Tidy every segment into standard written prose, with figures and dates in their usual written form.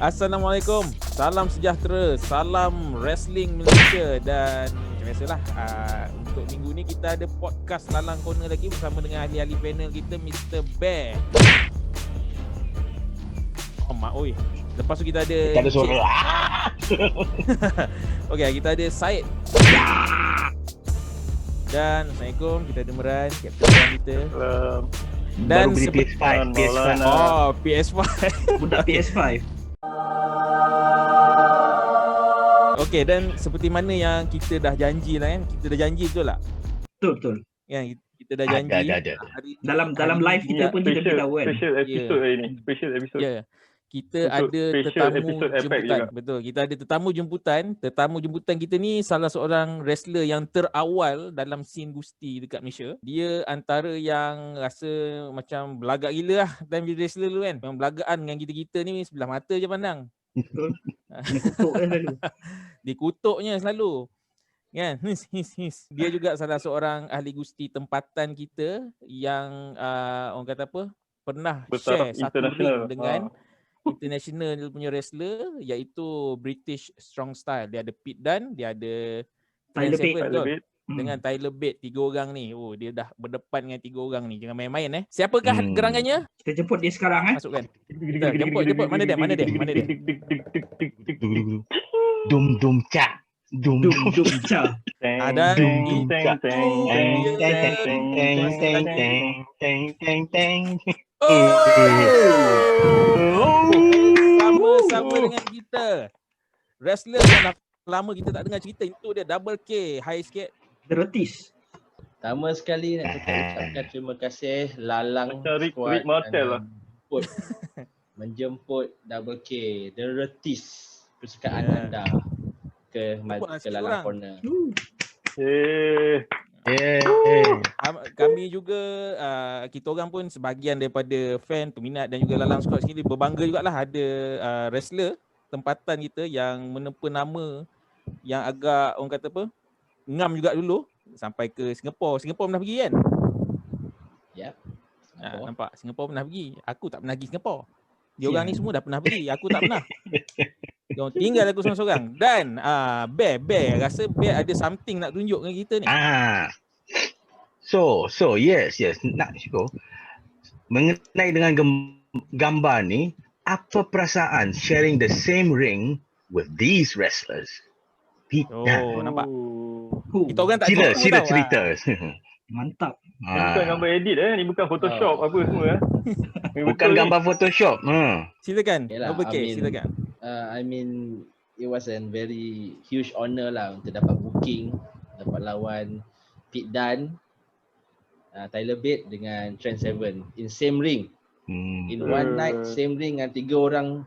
Assalamualaikum, salam sejahtera, salam wrestling Malaysia dan macam biasalah untuk minggu ni kita ada podcast Lalang Corner lagi bersama dengan ahli-ahli panel kita Mr. Bear. Oh mak oi. Lepas tu kita ada suara. Okey, kita ada Syed. Dan Assalamualaikum, kita ada Meran, Kapten kita. Dan baru beli PS5. Oh, PS5. Budak PS5. Okey, dan seperti mana yang kita dah janji lah kan. Kita dah janji betul tak? Betul. Kan kita dah janji. Ada. Dalam live kita pun kita beritahu kan. Special episode hari ni. Special episode. Ya. Kita Untuk ada special tetamu episode effect jemputan. juga. Betul. Kita ada tetamu jemputan. Tetamu jemputan kita ni salah seorang wrestler yang terawal dalam scene Gusti dekat Malaysia. Dia antara yang rasa macam belagak gila lah time dia wrestler dulu kan. Memang belagaan dengan kita-kita ni sebelah mata je pandang. Betul. Kutuk kan selalu. Dikutuknya selalu. Kan? Dia juga salah seorang ahli Gusti tempatan kita yang orang kata apa? Pernah share Bertaraf satu international. ring dengan international punya wrestler iaitu British Strong Style. Dia ada Pete Dunne, dia ada Tyler Trent Bate. Seven, betul? Bate. Dengan Tyler Bate, 3 orang ni. Oh, dia dah berdepan dengan 3 orang ni. Jangan main-main Siapakah gerangannya? Kita jemput dia sekarang Masukkan. Jemput. Mana dia? Dum ca. Dum Ca. Ada sama-sama dengan kita. Wrestler yang dah lama kita tak dengar cerita. Itu dia Double K. Hi sikit. Derotis. Pertama sekali nak ucapkan terima kasih Lalang Macam Rick Squad Martel lah. menjemput Double K, The Retis kesukaan anda ke Lalang Corner. Kami juga kita orang pun sebahagian daripada fan, peminat dan juga Lalang Squad sendiri berbangga jugalah ada wrestler tempatan kita yang menempa nama yang agak orang kata apa? Ngam juga dulu sampai ke Singapura. Singapura pernah pergi kan? Ya. Nampak Singapura pernah pergi. Aku tak pernah pergi Singapura. Dia orang ni semua dah pernah pergi. Aku tak pernah. Diorang tinggal aku seorang-seorang. Dan Bear rasa Bear ada something nak tunjuk dengan kita ni. So yes. Nak Syukur. Mengenai dengan gambar ni, apa perasaan sharing the same ring with these wrestlers? Nampak. Kita orang tak Sila cerita. Mantap. Ni bukan gambar edit ni bukan Photoshop apa semua Bukan gambar Photoshop. Silakan. Yalah, Double K, silakan. I mean it was a very huge honor lah untuk dapat booking, dapat lawan Pete Dunne, Tyler Bate dengan Trent Seven in same ring. In one night, same ring dengan 3 orang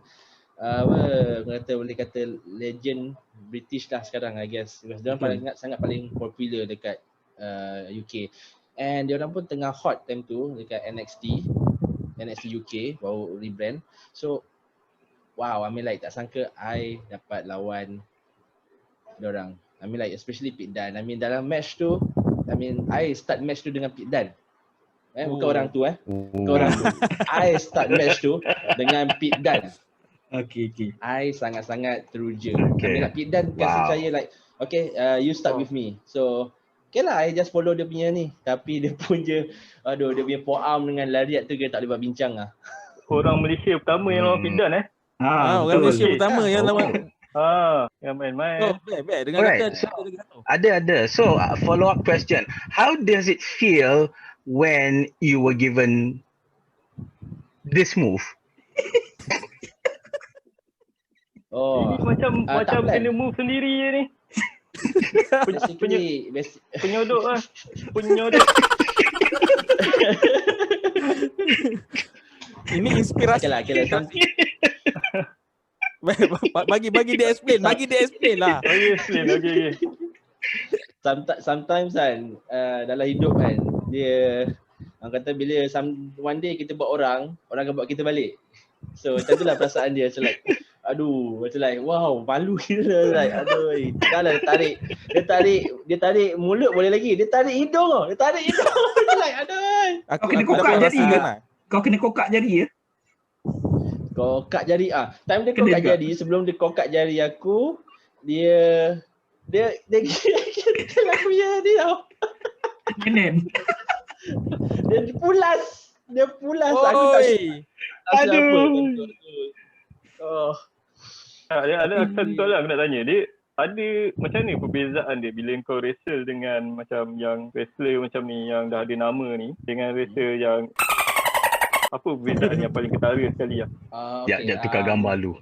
boleh kata legend British lah sekarang I guess. Because dia orang sangat paling popular dekat UK. And dia orang pun tengah hot time tu dekat NXT UK baru rebrand. So wow, I mean like tak sangka I dapat lawan dia orang. I mean like especially Pete Dunne. I mean dalam match tu, I mean I start match tu dengan Pete Dunne. Bukan orang tu Bukan orang tu. I start match tu dengan Pete Dunne. Okay. I sangat-sangat teruja. I mean like Pete Dunne kasi saya like okay, you start with me. So okay lah, I just follow dia punya ni. Tapi dia punya dia punya forearm dengan lariat tu kita tak boleh buat bincang lah. Orang Malaysia pertama yang lawan Pete Dunne Orang Malaysia pertama yang lawan. Yang main-main. Bear dengan Alright, ada. So follow up question. How does it feel when you were given this move? Ini macam kena move sendiri je ni. Penyodok lah. Ini inspirasi. Okay lah. Bagi dia explain lah. Okay. Sometimes kan dalam hidup kan dia orang kata bila one day kita buat orang akan buat kita balik. So macam itulah perasaan dia. So like macam like wow, malu gila like dah lah dia tarik mulut boleh lagi. Dia tarik hidung Macam like Kau kena kokak jari ke? Kau kena kokak jari ya? Kokak jari time dia Kena kokak juga. jari, sebelum dia kokak jari aku, dia kira aku punya dia tau. Kenen. Dia pulas aku tak Oi. rasa apa Aduh. time tu. Oh, Ada satu soalan aku nak tanya. Dia ada macam ni perbezaan dia bila kau wrestle dengan macam yang wrestler macam ni yang dah ada nama ni dengan wrestler yang apa perbezaan yang paling ketara sekali lah? Dia tukar gambar lu.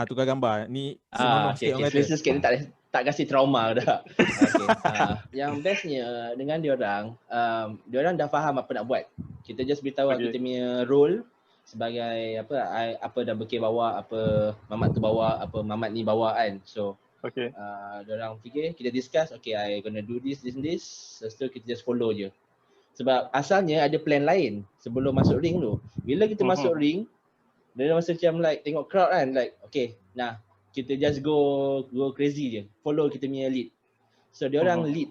Tukar gambar. Ni senonoh sikit orang kata. Spacer sikit ni tak kasih trauma dah. Okay. Yang bestnya dengan diorang dah faham apa nak buat. Kita just beritahu kita punya role sebagai apa double K bawa, apa Mamat tu bawa, apa Mamat ni bawa kan. So diorang fikir, kita discuss, okay I gonna do this. Lepas tu kita just follow je. Sebab asalnya ada plan lain sebelum masuk ring tu. Bila kita masuk ring, dia masa macam like tengok crowd kan, like okay, nah kita just go crazy je. Follow kita punya lead. So dia orang lead.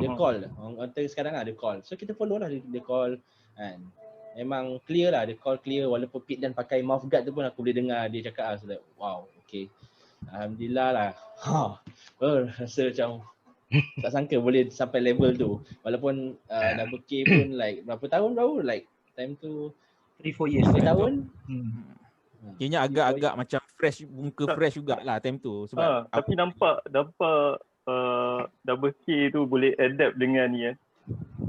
Dia call. Orang sekarang dia call. So kita follow lah dia call kan. Memang clear lah, dia call clear walaupun Pit Dan pakai mouth guard tu pun aku boleh dengar dia cakap so like, wow, okay. Alhamdulillah lah. Rasa macam tak sangka boleh sampai level tu. Walaupun double K pun like berapa tahun baru, like time tu 3-4 years. 3 tahun. Kayaknya agak-agak macam fresh, muka fresh jugalah time tu. Sebab tapi nampak double K tu boleh adapt dengan ni kan.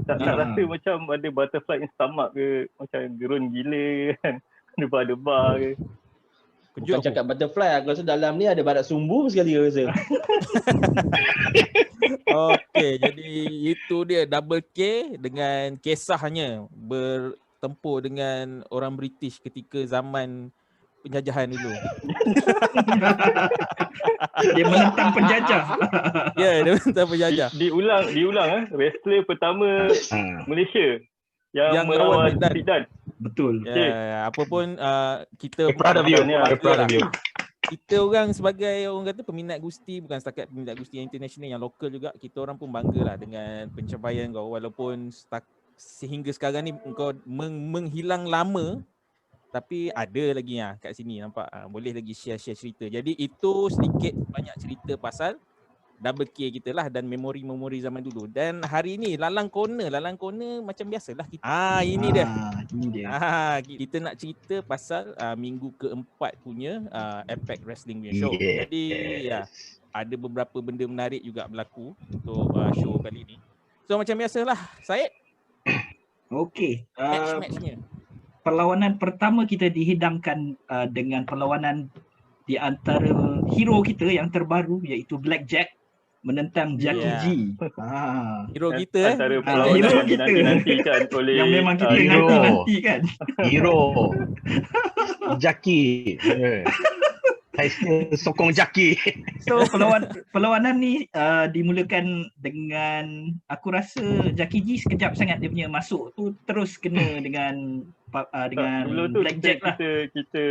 Tak rasa macam ada butterfly in stomach ke, macam gerun gila kan. Debar-debar ke. Bukan cakap butterfly, aku rasa dalam ni ada barat sumbu sekali aku rasa. Okey, jadi itu dia double K dengan kisahnya bertempur dengan orang British ketika zaman penjajahan dulu. Dia menentang penjajah. Ya, dia menentang penjajah. Diulang wrestler pertama Malaysia yang melawan Pit Dan. Betul. Ya, apa pun kita Proud of you. Proud of you. Kita orang sebagai orang kata peminat gusti, bukan setakat peminat gusti yang international, yang lokal juga, kita orang pun banggalah dengan pencapaian kau walaupun sehingga sekarang ni kau menghilang lama, tapi ada lagi kat sini nampak. Boleh lagi share cerita. Jadi itu sedikit banyak cerita pasal double K kita lah dan memori-memori zaman dulu. Dan hari ni lalang corner macam biasalah kita. Ini dia. Kita nak cerita pasal minggu keempat punya Impact Wrestling punya show. Jadi ada beberapa benda menarik juga berlaku untuk show kali ni. So macam biasalah, Syed. Okey. Match-matchnya. Perlawanan pertama kita dihidangkan dengan perlawanan di antara hero kita yang terbaru iaitu Blackjack menentang Jackie G. Hero kita antara perlawanan hero yang kita dinantikan oleh yang memang kita hero. nanti-nantikan. Hero. Jackie. Saya sokong Jackie. So perlawanan ni dimulakan dengan aku rasa Jackie G sekejap sangat dia punya masuk tu terus kena dengan sebelum tu Blackjack lah. kita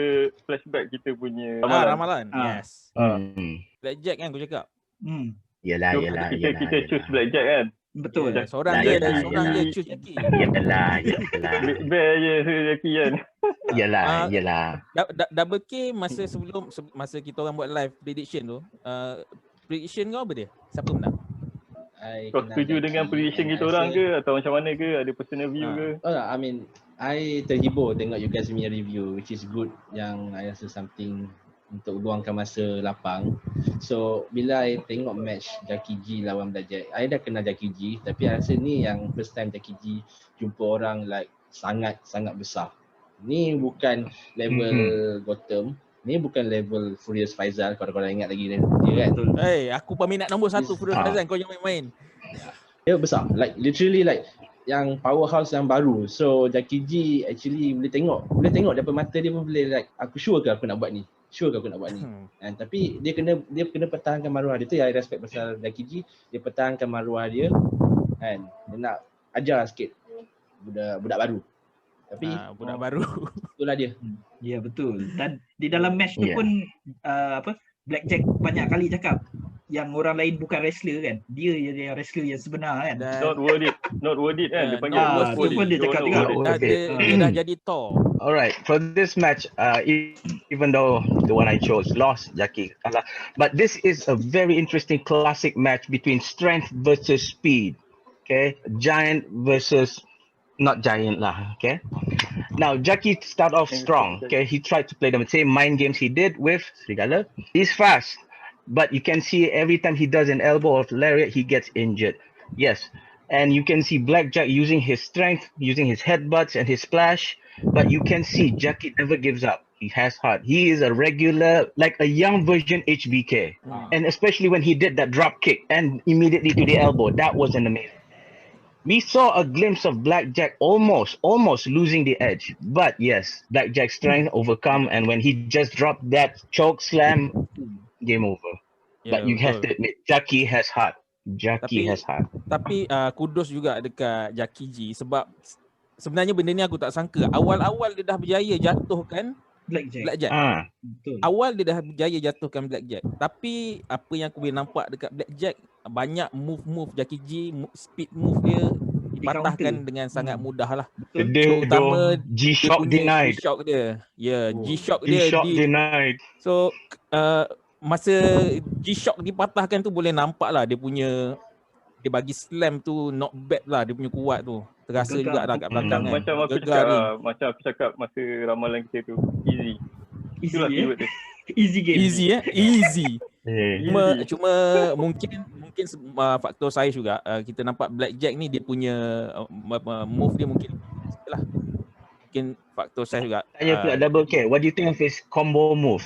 flashback kita punya ramalan. Yes. Blackjack kan aku cakap. Yalah. Kita choose Blackjack kan. Betul. Seorang je choose Jackie. Yalah. Bear je Jackie kan. Yalah. Double K masa kita orang buat live prediction tu, prediction kau apa dia? Siapa menang? Kau setuju dengan prediction kita orang ke atau macam mana ke? Ada personal view ke? I mean, I terhibur tengok you guys punya review, which is good, yang I rasa something untuk luangkan masa lapang. So bila I tengok match Jackie G lawan Blackjack, I dah kenal Jackie G, tapi I rasa ni yang first time Jackie G jumpa orang like sangat besar. Ni bukan level Gotham, ni bukan level Furious Faizal, kalau korang ingat lagi dia kan. Aku peminat nombor 1 Furious Faizal, kau jangan main-main. Dia besar, like literally like yang powerhouse yang baru. So Jackie G actually boleh tengok daripada mata dia pun boleh like, aku sure ke aku nak buat ni. And tapi dia kena pertahankan maruah dia. Tu yang I respect pasal Jackie G. Dia pertahankan maruah dia kan. Dia nak ajar sikit budak baru. Tapi budak baru. Itulah dia. Ya betul. Dan di dalam match tu pun Blackjack banyak kali cakap yang orang lain bukan wrestler kan. Dia je yang wrestler yang sebenar kan. Dan Not worth it kan. Dia panggil Ah, not tu worth pun it. dia cakap Not juga. worth it. dah, Okay. dia dah jadi Thor. Alright, for this match, even though the one I chose lost, Jackie kalah, but this is a very interesting classic match between strength versus speed. Okay, giant versus not giant lah. Okay, now Jackie start off strong. Okay, he tried to play the same mind games he did with Serigala. He's fast, but you can see every time he does an elbow or lariat, he gets injured. Yes, and you can see Blackjack using his strength, using his headbutts and his splash. But you can see Jackie never gives up. He has heart. He is a regular, like a young version HBK. And especially when he did that drop kick and immediately to the elbow, that was an amazing. We saw a glimpse of Blackjack almost losing the edge. But yes, Blackjack's strength overcome, and when he just dropped that choke slam, game over. Ya, But you have betul. to admit, Jackie has heart. Jackie Tapi- has heart. Tapi kudos juga dekat Jackie G sebab sebenarnya benda ni aku tak sangka. Awal-awal dia dah berjaya jatuhkan Blackjack. Blackjack. Betul. Awal dia dah berjaya jatuhkan Blackjack. Tapi apa yang aku boleh nampak dekat Blackjack, banyak move Jackie G, speed move dia dipatahkan counter. dengan sangat mudah lah. Betul. Terutama dia G-Shock punya denied. G-Shock dia. Ya, Oh. G-Shock dia G-Shock denied. So masa G-Shock dipatahkan tu boleh nampak lah dia punya, dia bagi slam tu not bad lah, dia punya kuat tu. Terasa Gegar. juga lah kat belakang kan. Macam aku Gegar ni. macam aku cakap masa ramalan kita tu. Easy. Easy Itulah keyword dia. Easy game. Easy easy. Yeah. Cuma mungkin faktor saya juga, kita nampak Blackjack ni dia punya move dia mungkin lah. Mungkin faktor saya juga. Tanya pula double K. What do you think of his combo move?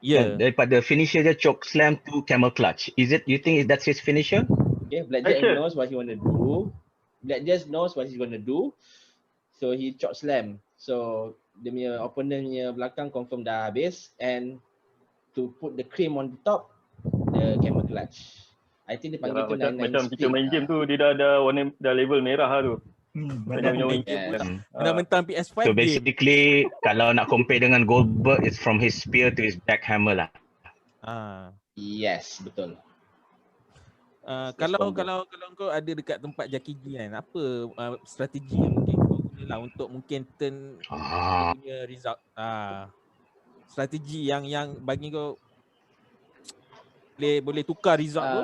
Ya. Daripada finisher dia choke slam to camel clutch. Is it, you think that's his finisher? Okay, Blackjack Action. knows what he want to do. Blackjack knows what he's going to do. So he choke slam. So dia punya opponent punya belakang confirm dah habis, and to put the cream on the top, the camel clutch. I think dia panggil tu 99 Macam kita split. main game tu dia dah ada warna, dah level merah lah tu. Macam Betul. main game Yes. kan. Mentang-mentang PS5 So game. basically, kalau nak compare dengan Goldberg, it's from his spear to his backhammer lah. Yes, betul. Kalau combo. kau ada dekat tempat Jackie G kan, apa strategi yang mungkin kau guna lah untuk mungkin turn Ah, punya result. Strategi yang bagi kau boleh tukar result tu.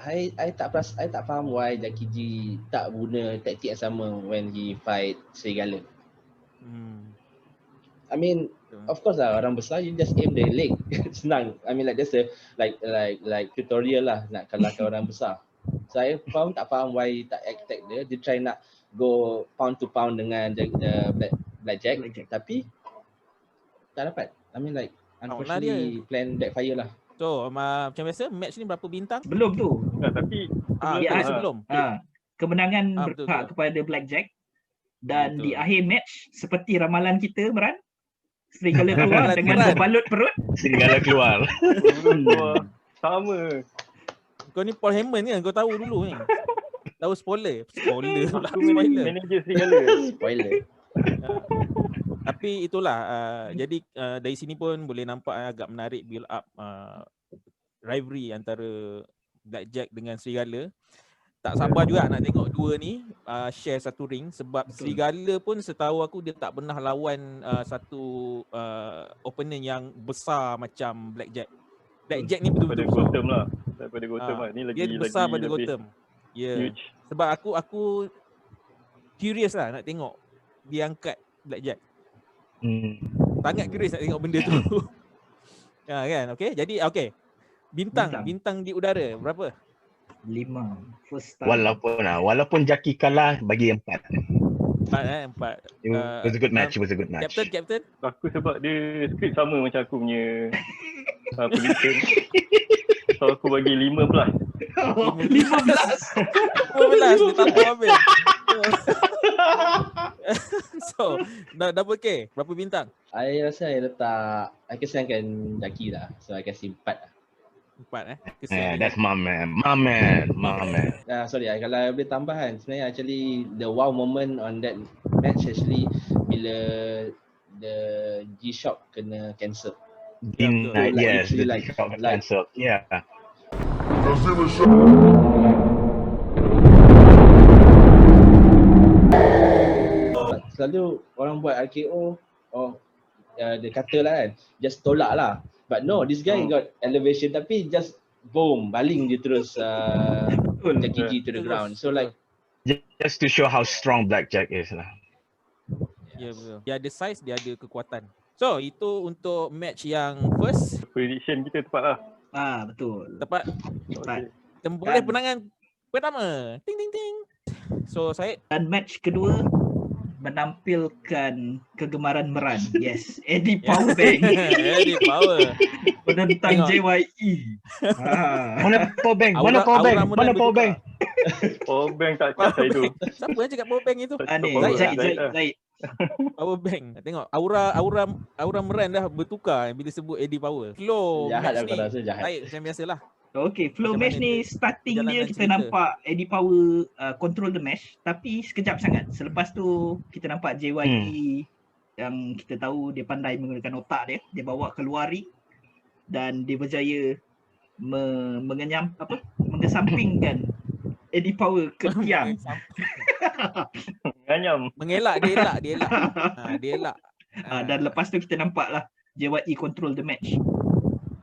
I tak faham why Jackie G tak guna taktik yang sama when he fight Serigala. I mean, of course lah, orang besar you just aim the leg. Senang. I mean like that's a like tutorial lah nak kalahkan orang besar. Saya tak faham why tak attack dia. Dia try nak go pound to pound dengan Blackjack, tapi tak dapat. I mean like unfortunately plan backfire lah. So macam biasa match ni berapa bintang? Belum tu. Tapi Ya, sebelum. Kemenangan betul, berhak kepada Blackjack. Dan Betul. di akhir match, seperti ramalan kita, Meran, Serigala keluar Ramalan dengan Meran. berbalut perut. Serigala keluar. sama. Kau ni Paul Heyman kan? Kau tahu dulu ni. Tahu spoiler pula. Aku Spoiler. manager Serigala. Spoiler. Tapi itulah jadi dari sini pun boleh nampak agak menarik build up rivalry antara Blackjack dengan Serigala. Tak sabar juga nak tengok dua ni share satu ring sebab Betul. Serigala pun setahu aku dia tak pernah lawan satu opponent yang besar macam Blackjack. Blackjack ni Daripada betul-betul besar. Gotham lah. Daripada Gotham lah. Ni lagi Dia besar pada lebih Gotham. Ya. Yeah. huge. Sebab aku curious lah nak tengok dia angkat Blackjack. Sangat curious nak tengok benda tu. Kan? Okay. Jadi okay. Bintang di udara berapa? 5. First time. Walaupun Jackie kalah, bagi 4. 4. It was a good match. It was a good match. Captain? Aku sebab dia skrip sama macam aku punya prediction. So aku bagi 5 plus. 15. 15 dia tambah habis. So, double K, berapa bintang? I rasa I kesiankan Jackie lah. So I kasih 4 lah. 4 Yeah, Kesian. that's my man. My man. Sorry, kalau boleh tambah kan, sebenarnya actually the wow moment on that match actually bila the G-Shock kena cancel. Denied, Like, yes, the literally, kick out was like- cancelled. Yeah. Selalu orang buat RKO, dia kata lah kan, just tolak lah. But no, this guy got elevation tapi just boom, baling dia terus Jackie G to the ground. So like, Just to show how strong Blackjack is lah. Ya betul. Dia ada size, dia ada kekuatan. So itu untuk match yang first. Prediction kita tepat lah. Betul. Tepat. Tepat. Kita boleh penangan pertama. Ting ting ting. So saya Dan match kedua menampilkan kegemaran Meran. Yes, Eddie Powerbank Eddie Power. menentang Tengok. JYE. Mana powerbank? Mana Aura- powerbank? aura mulai Mana bertukar. powerbank? Powerbank tak cas saya tu. Siapa yang cakap power bank itu? Ni, Power Zaid, bank. Zaid. Power bank. Tengok aura Meran dah bertukar bila sebut Eddie Power. Flow jahat match aku rasa jahat. baik macam biasalah. Okay, flow Macam match mana ni dia- starting dia perjalanan kita cerita. nampak Eddie Power control the match tapi sekejap sangat. Selepas tu kita nampak JYE yang kita tahu dia pandai menggunakan otak dia. Dia bawa keluar ring dan dia berjaya mengesampingkan Eddie Power ke tiang. Nganyam. Mengelak dia elak. Dia elak. Dan lepas tu kita nampaklah JYE control the match.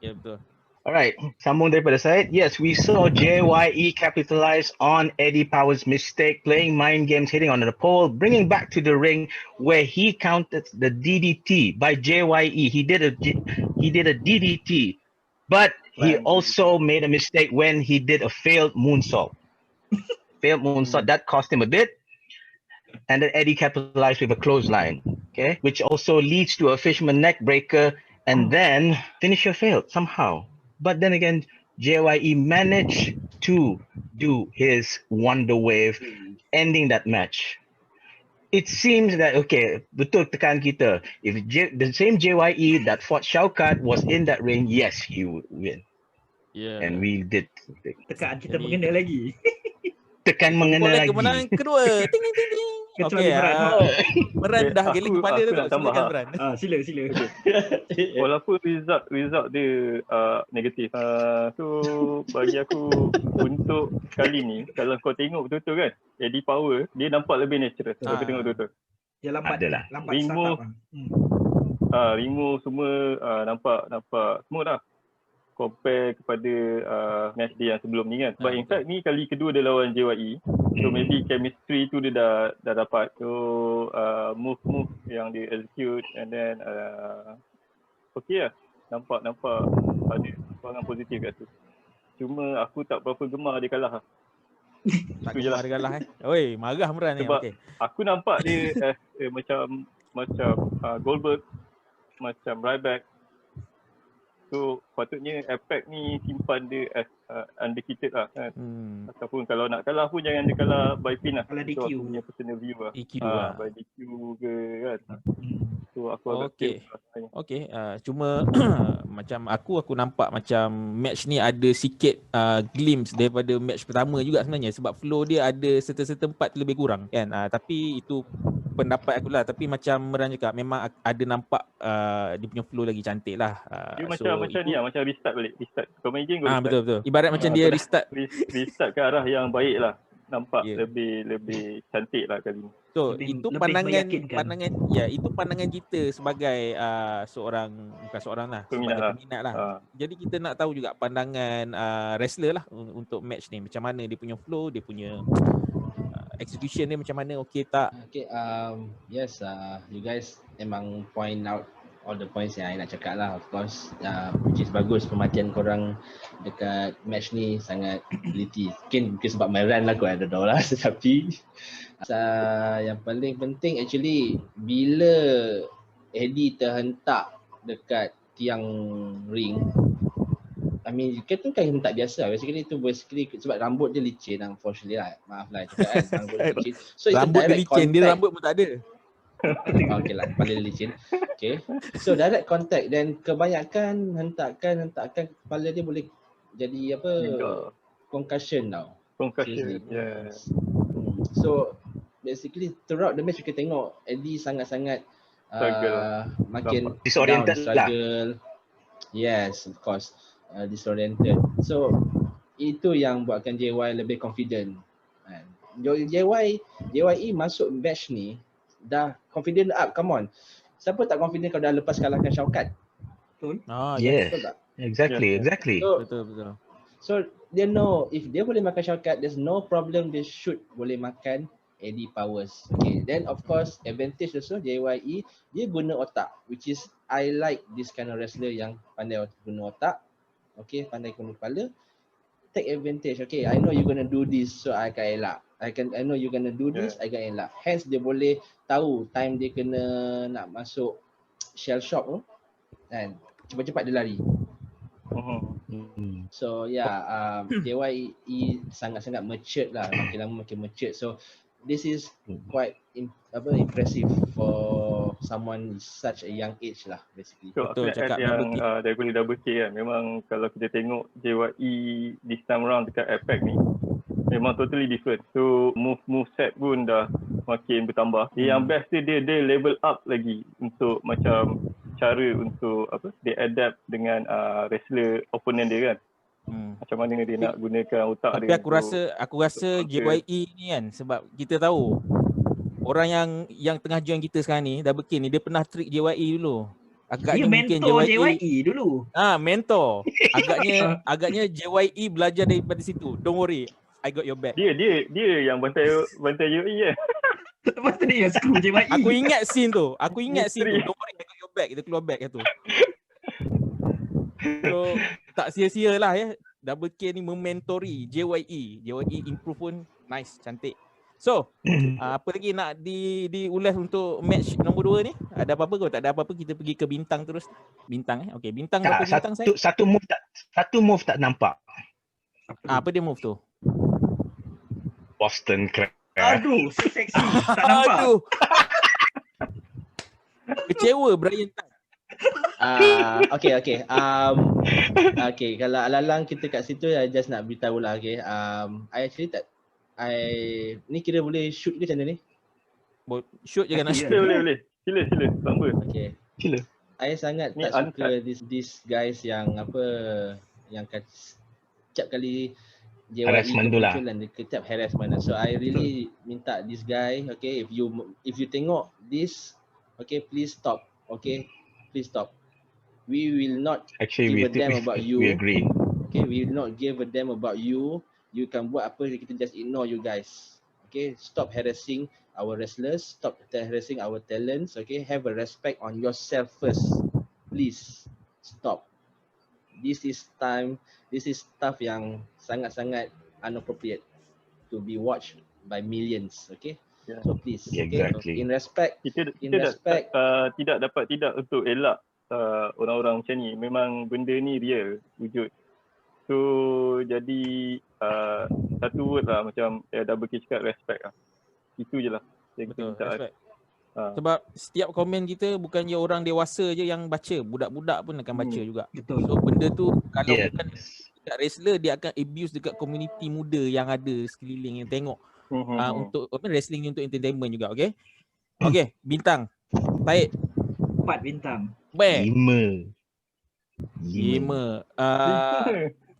Ya betul. Alright, sambung daripada Syed. Yes, we saw JYE capitalize on Eddie Power's mistake, playing mind games, hitting onto the pole, bringing back to the ring where he countered the DDT by JYE. He did a DDT, but he also made a mistake when he did a failed moonsault. That cost him a bit. And then Eddie capitalized with a clothesline, okay, which also leads to a fisherman neck breaker, and then finisher failed somehow. But then again, JYE managed to do his Wonder Wave, ending that match. It seems that, okay, betul tekan kita. If the same JYE that fought Shaukat was in that ring, yes, he would win. Ya. And we did. Tekan kita Jadi- mengena lagi. Tekan mengena Boleh lagi. kemenangan kedua. Ting ting ting ting. Kecuali Okey, Meran. Meran dah geleng kepala aku tu. nak tambah, Silakan ha. Meran. Sila. Walaupun result dia negatif. So bagi aku untuk kali ni kalau kau tengok betul-betul kan, Eddie Power dia nampak lebih natural. Kalau kau tengok betul-betul. Dia lambat Adalah. lambat Remove. start up. Ringo semua nampak smooth lah. Compare kepada match dia yang sebelum ni kan. But in fact ni kali kedua dia lawan JYE. So maybe chemistry tu dia dah dapat. So move yang dia execute and then okay lah. Nampak ada perangan positif kat tu. Cuma aku tak berapa gemar dia kalah lah. Tak Itu je lah. gemar dia kalah Oi, marah Meran ni. Sebab- Okey. Aku nampak dia macam Goldberg, macam Ryback. So patutnya Apex ni simpan dia as undefeated lah kan. Ataupun kalau nak kalah pun jangan dia kalah by pin lah. Kalah Itu DQ. aku punya personal view lah. EQ lah. By DQ ke kan. So aku agak Okey. feel rasanya. Okey, cuma macam aku nampak macam match ni ada sikit glimpse daripada match pertama juga sebenarnya sebab flow dia ada serta-serta tempat lebih kurang kan. Tapi itu pendapat aku lah, tapi macam Meran cakap memang ada nampak dia punya flow lagi cantik lah. Dia macam ni lah, macam restart balik. Kau main game kau restart. betul. Ibarat macam dia betul. restart. Restart ke arah yang baik lah. Nampak Ya. lebih cantik lah kali ni. So Lebih- itu lebih meyakinkan. itu pandangan kita sebagai bukan seorang lah, Peminat sebagai lah. peminat lah. Ah. Jadi kita nak tahu juga pandangan wrestler lah untuk match ni, macam mana dia punya flow, dia punya execution dia macam mana, okey tak. Okay, yes, you guys memang point out all the points yang I nak cakap lah, of course. Which is bagus permatian korang dekat match ni sangat teliti. Mungkin sebab Meran lah kot, I don't know lah. Tetapi yang paling penting actually bila Eddie terhentak dekat tiang ring, I mean, kita tu kan hentak biasa. Basically sebab rambut dia licin, unfortunately lah. Maaf lah cakap kan, rambut dia licin. So it's a Rambut dia direct licin, dia contact. rambut pun tak ada. Okay lah, paling licin. Okay. So direct contact dan kebanyakan hentakan kepala dia boleh jadi apa? Concussion tau. Concussion. Seriously. Yeah. So basically throughout the match kita tengok Eddie sangat-sangat Struggle. makin Disoriented down, struggle. Yes, of course. Disoriented. So itu yang buatkan JY lebih confident. Kan. JYE masuk match ni dah confident up, come on. Siapa tak confident kalau dah lepas kalahkan Shaukat? Betul. Yes, Betul tak? exactly, Yes, yes. exactly. Betul. So dia know if dia boleh makan Shaukat, there's no problem dia should boleh makan Eddie Powers. Okay, then of course advantage also JYE dia guna otak, which is I like this kind of wrestler yang pandai guna otak. Okay, pandai guna kepala. Take advantage. Okay, I know you gonna do this, so I akan elak. I know you gonna do this, I akan elak. Hence dia boleh tahu time dia kena nak masuk shell shock tu, kan? Cepat-cepat dia lari. So JYE sangat-sangat matured lah, makin lama makin matured. So this is quite impressive for someone such a young age lah basically. So aku nak add yang double kick kan. Memang kalau kita tengok JYE this time around dekat Apex ni memang totally different. So move set pun dah makin bertambah. Yang best dia level up lagi untuk macam cara untuk dia adapt dengan wrestler opponent dia kan. Macam mana dia nak gunakan otak tapi dia. Aku rasa JYE ni kan, sebab kita tahu orang yang tengah join kita sekarang ni, double kick ni, dia pernah trick JYE dulu. Agaknya Dia mungkin mentor JYE dulu. Mentor. Agaknya JYE belajar daripada situ. Don't worry, I got your back. Dia yang bantai JYE Lepas tu dia yang screw JYE. Aku ingat scene tu. Don't worry, I got your back. Kita keluar back tu. So tak sia-sia lah ya. Double K ni mementori JYE. JYE improve pun nice, cantik. So, apa lagi nak diulas untuk match nombor 2 ni? Ada apa-apa ke? Tak ada apa-apa, kita pergi ke bintang terus. Bintang Okey, bintang berapa bintang saya? Satu move tak nampak. Apa dia move tu? Boston Crab. Aduh, so seksi. Tak nampak. Aduh. Kecewa Brian Tan. Okay. Okay, kalau alalang kita kat situ, I just nak beritahu lah. Okay, I actually ni kira boleh shoot ke macam mana ni? Shoot je kan nak shoot. Boleh. Sila. Samba. Okay. Sila. I sangat Ni tak suka this guys yang yang setiap kali harassment tu lah. dan dia ketiap harassment. So I really minta this guy, okay, if you tengok this, okay, please stop. Okay, please stop. We will not give a damn about you. We agree. Okay, we will not give a damn about you. You can buat apa, kita just ignore you guys. Okay, stop harassing our wrestlers. Stop harassing our talents. Okay, have a respect on yourself first. Please stop. This is stuff yang sangat-sangat inappropriate to be watched by millions. Okay, so please. Exactly. In respect. Kita tidak dapat untuk elak orang-orang macam ni. Memang benda ni real, wujud. So jadi satu word lah macam double kick cakap, respect lah. Itu je lah. Betul, respect. Sebab setiap komen kita bukannya orang dewasa je yang baca, budak-budak pun akan baca juga. Betul. So benda tu kalau bukan dekat wrestler, dia akan abuse dekat community muda yang ada sekeliling yang tengok. Untuk wrestling ni untuk entertainment juga, okay? Okay, bintang. Taib. 4 bintang. 5.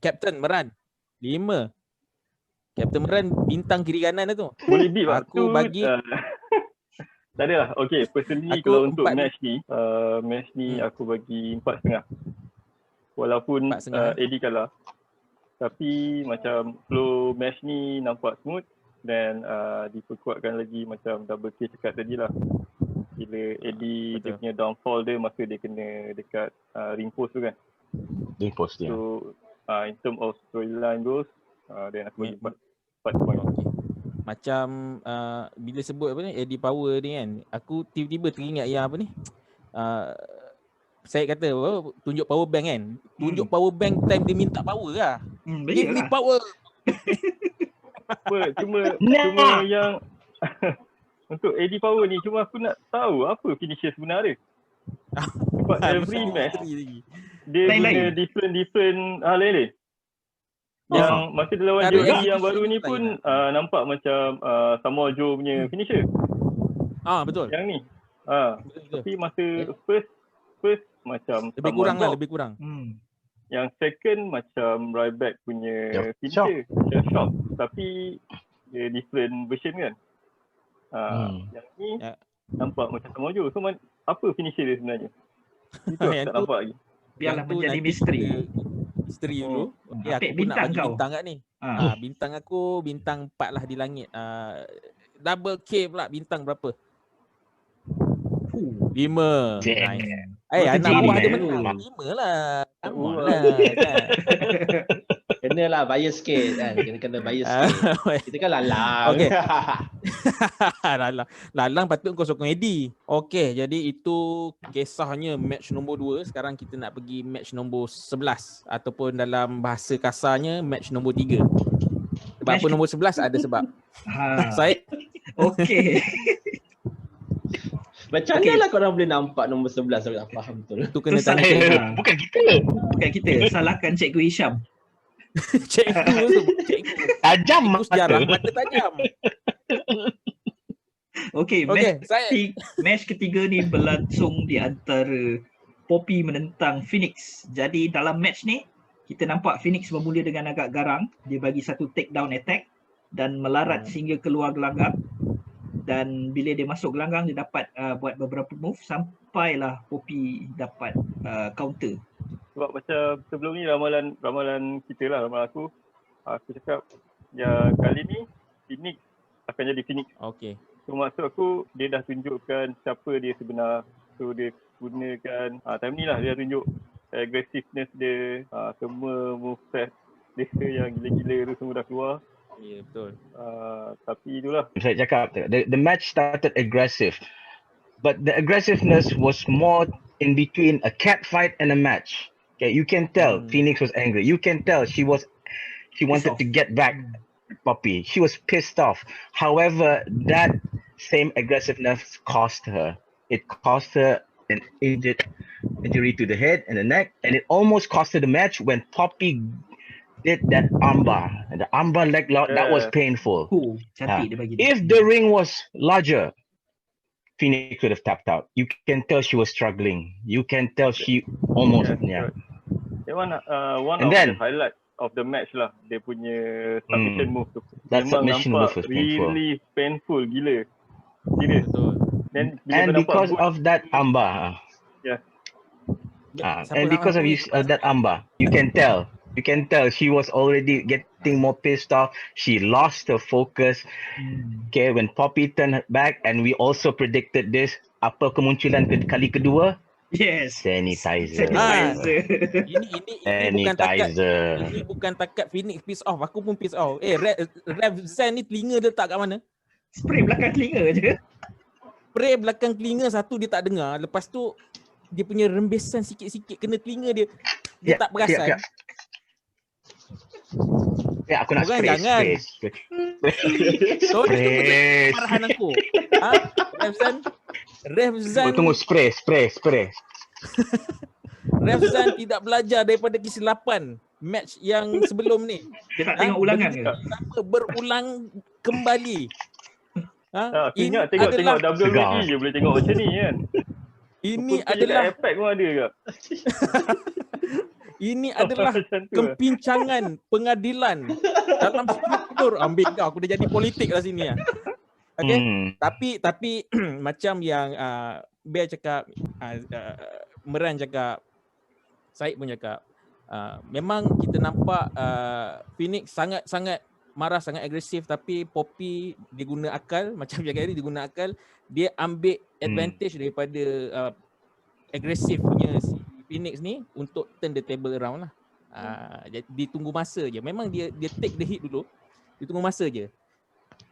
Captain Meran 5. Captain Meran bintang kiri kanan tu. Boleh beat aku bagi tak ada lah. Okay, personally kalau untuk match ni aku bagi 4.5. Walaupun Eddie kalah, tapi macam flow match ni nampak smooth dan diperkuatkan lagi macam double K cakap tadi lah. Bila Eddie dia punya downfall dia masa dia kena dekat ring post tu kan. Ring post dia. So in term of storyline goes, then aku bagi 4 point. Macam bila sebut apa ni, Eddie Power ni kan, aku tiba-tiba teringat yang apa ni, saya kata tunjuk power bank kan. Tunjuk power bank time dia minta power lah. Give me power. Cuma yang untuk Eddie Power ni, cuma aku nak tahu apa finisher sebenar dia. Sebab every match dia guna different lain-lain. Yang masa dia lawan Jody yang baru ni pun nampak macam Samoa Joe punya finisher. Betul. Yang ni. Tapi masa first macam Lebih kurang lah, someone drop. lebih kurang. Yang second macam Ryback punya Shock. finisher, macam shock. Tapi dia different version kan. Yang ni Ya. nampak macam sama je. So apa finisher dia sebenarnya? Itu aku Yang tak tu- nampak lagi. Biarlah Yang tu menjadi nanti misteri. Misteri dulu. Okay, Apik aku pun nak bintang bagi kau. bintang kat ni. Bintang aku bintang 4 lah di langit. Double K pula bintang berapa? 5. Damn. Nice. Berapa Anak jadi, buah dia man? menang. 5 lah. Come on Wah. lah. Kan? Kenalah bias sikit kan. Kena bias sikit. Kita kan lalang. Okay. Lalang patut kau sokong Eddie. Okey, jadi itu kisahnya match nombor 2. Sekarang kita nak pergi match nombor 11 ataupun dalam bahasa kasarnya match nombor 3. Sebab Match apa nombor 11 ada sebab. Saya Okey. Macam mana lah korang boleh nampak nombor 11? Saya tak faham betul. tu kena tanya Saya, cikgu. bukan kita. Bukan kita, salahkan Cikgu Hisham. Cikgu tu, cikgu. Tajam Cikgu sejarah mata. mata tajam. Okey, Okey, saya match ketiga ni berlangsung di antara Poppy menentang Phoenix. Jadi dalam match ni, kita nampak Phoenix bermula dengan agak garang. Dia bagi satu takedown attack dan melarat sehingga keluar gelanggang. Dan bila dia masuk gelanggang, dia dapat buat beberapa move sampailah Poppy dapat counter. Sebab macam sebelum ni ramalan kita lah, ramalan aku cakap yang kali ni Phoenix akan jadi Phoenix. okey. So maksud aku dia dah tunjukkan siapa dia sebenar. So dia gunakan time ni lah dia tunjuk aggressiveness dia, semua moveset dia yang gila-gila tu semua dah keluar. Ya, betul. Tapi itulah. Saya cakap, the match started aggressive. But the aggressiveness was more in between a cat fight and a match. Okay, you can tell Phoenix was angry. You can tell she wanted off. to get back Poppy. She was pissed off. However, that same aggressiveness cost her. It cost her an injury to the head and the neck, and it almost cost her the match when Poppy did that armbar. The armbar leg lock, that was painful. Cantik dia bagi. If the ring was larger, Phoenix could have tapped out. You can tell she was struggling. You can tell she almost, yeah. That one And of then- the highlight of the match lah. Dia punya submission move tu. That Memang submission nampak move was painful. really painful gila. Serius. Betul. Then bila And kau nampak because boot, of that armbar, Siapa and nak because of mampu that armbar, you can tell she was already getting more pissed off. She lost her focus. Okay, when Poppy turned back, and we also predicted this. Apa kemunculan kali kedua? Yes. Sanitizer. Sanitizer. Ini bukan takat. Sanitizer. Ini bukan takat Phoenix piss off. Aku pun piss off. Rev Zen ni telinga dia letak kat mana? Spray belakang telinga je. Spray belakang telinga satu dia tak dengar. Lepas tu dia punya rembesan sikit-sikit kena telinga dia. Dia tak perasan. Ya, aku nak Orang spray. jangan. So dia tu Spray. marahan aku. Rev Zan Tunggu, spray. Rev Zan tidak belajar daripada kesilapan match yang sebelum ni. Dia tak tengok ulangan ke? Kenapa berulang kembali? aku Ini ingat tengok adalah WWE je boleh tengok macam ni kan. ini Betul-betul adalah efek pun ada ke? ini adalah Macam tu lah. kepincangan pengadilan dalam struktur. Ambil kau, aku dah jadi politik lah sini lah. Okay? Tapi macam yang Bear cakap, Meran cakap, Syed pun cakap, memang kita nampak Phoenix sangat-sangat marah, sangat agresif, tapi Poppy dia guna akal, macam cakap tadi, dia guna akal, dia ambil advantage daripada agresif punya si Phoenix ni untuk turn the table around lah. Dia tunggu masa je. Memang dia take the hit dulu. Dia tunggu masa je.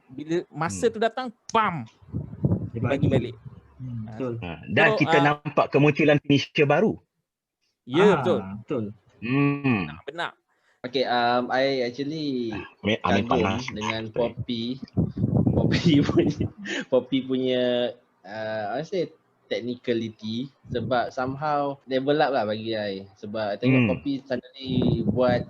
Bila masa tu datang, pam, dia bagi balik. Betul. Dan So, kita nampak kemunculan finisher baru. Ya, betul. Betul. Benar. Okay, I actually Amin kagum panas. dengan Poppy punya I say technicality, sebab somehow level up lah bagi I. Sebab I tengok Poppy suddenly buat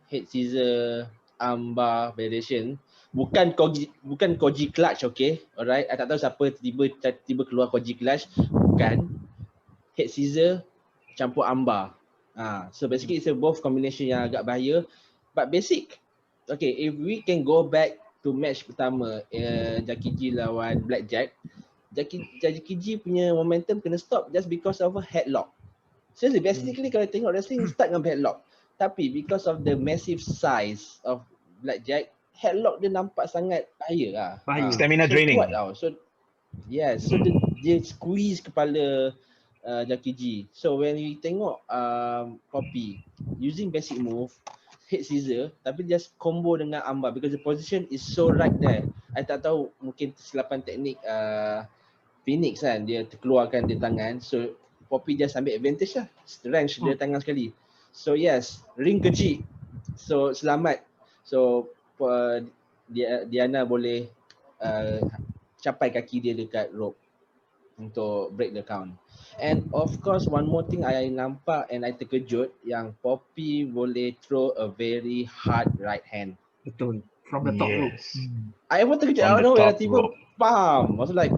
head scissor armbar variation, bukan Koji clutch, okay, alright. I tak tahu siapa tiba keluar Koji clutch, bukan. head scissor campur armbar. So basically it's a both combination yang agak bahaya, but basic. Okay, if we can go back to match pertama Jackie G lawan Blackjack, Jackie G punya momentum kena stop just because of a headlock. So basically kalau tengok wrestling start dengan headlock, tapi because of the massive size of Blackjack, headlock dia nampak sangat bahaya lah. Stamina so draining. Kuat tau. So yes, so dia squeeze kepala Jackie G. So when we tengok Poppy using basic move, head scissor, tapi just combo dengan armbar because the position is so right there. I tak tahu, mungkin kesilapan teknik Phoenix kan, dia terkeluarkan dia tangan. So Poppy just ambil advantage lah, range dia tangan sekali. So yes, ring kecil. So selamat. So Diana boleh capai kaki dia dekat rope untuk break the count. And of course one more thing I nampak and I terkejut yang Poppy boleh throw a very hard right hand. Betul. From the top rope. I pun terkejut. I From the don't know top tiba faham. I was like,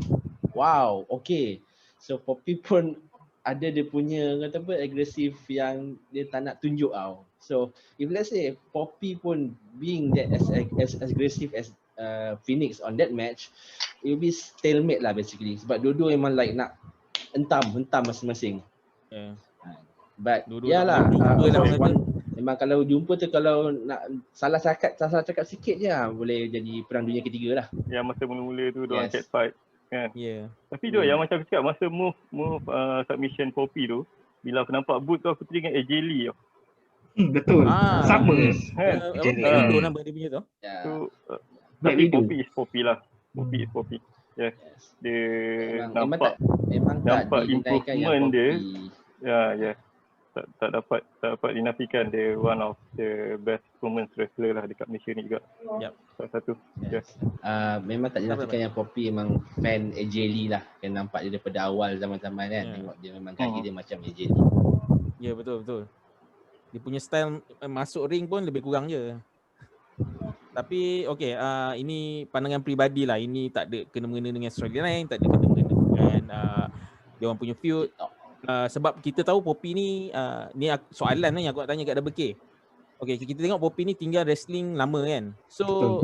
wow, okay. So Poppy pun ada dia punya kata apa, agresif yang dia tak nak tunjuk tau. So if let's say Poppy pun being that as aggressive as Phoenix on that match, it will be stalemate lah basically. Sebab dua-dua memang like nak hentam masing-masing. But yalah, memang kalau jumpa tu, kalau nak salah cakap sikit je boleh jadi perang dunia ketiga lah. Yang masa mula-mula tu diorang cat fight kan. Tapi tu yang macam aku cakap, masa move submission Poppy tu, bila aku nampak boot tu aku teringat AJ Lee tau. Betul. Sama. Apa nama dia punya tu? So, tapi Poppy is Poppy lah. Poppy is Poppy. Yes. Dia nampak improvement dia. Ya. Tak dapat dinafikan, dia one of the best women's wrestler lah dekat Malaysia ni juga. Salah satu. Memang tak dinafikan yang Poppy memang fan AJ Lee lah. Kan nampak dia daripada awal zaman-zaman kan. Tengok dia memang kaki dia macam AJ Lee. Ya, betul. Dia punya style masuk ring pun lebih kurang je. Tapi okey, ini pandangan peribadi lah. Ini tak ada kena-mengena dengan storyline, tak ada kena-mengena dengan dia orang punya feud. Sebab kita tahu Poppy ni soalan ni aku nak tanya kat Double K. Okey, kita tengok Poppy ni tinggal wrestling lama kan. So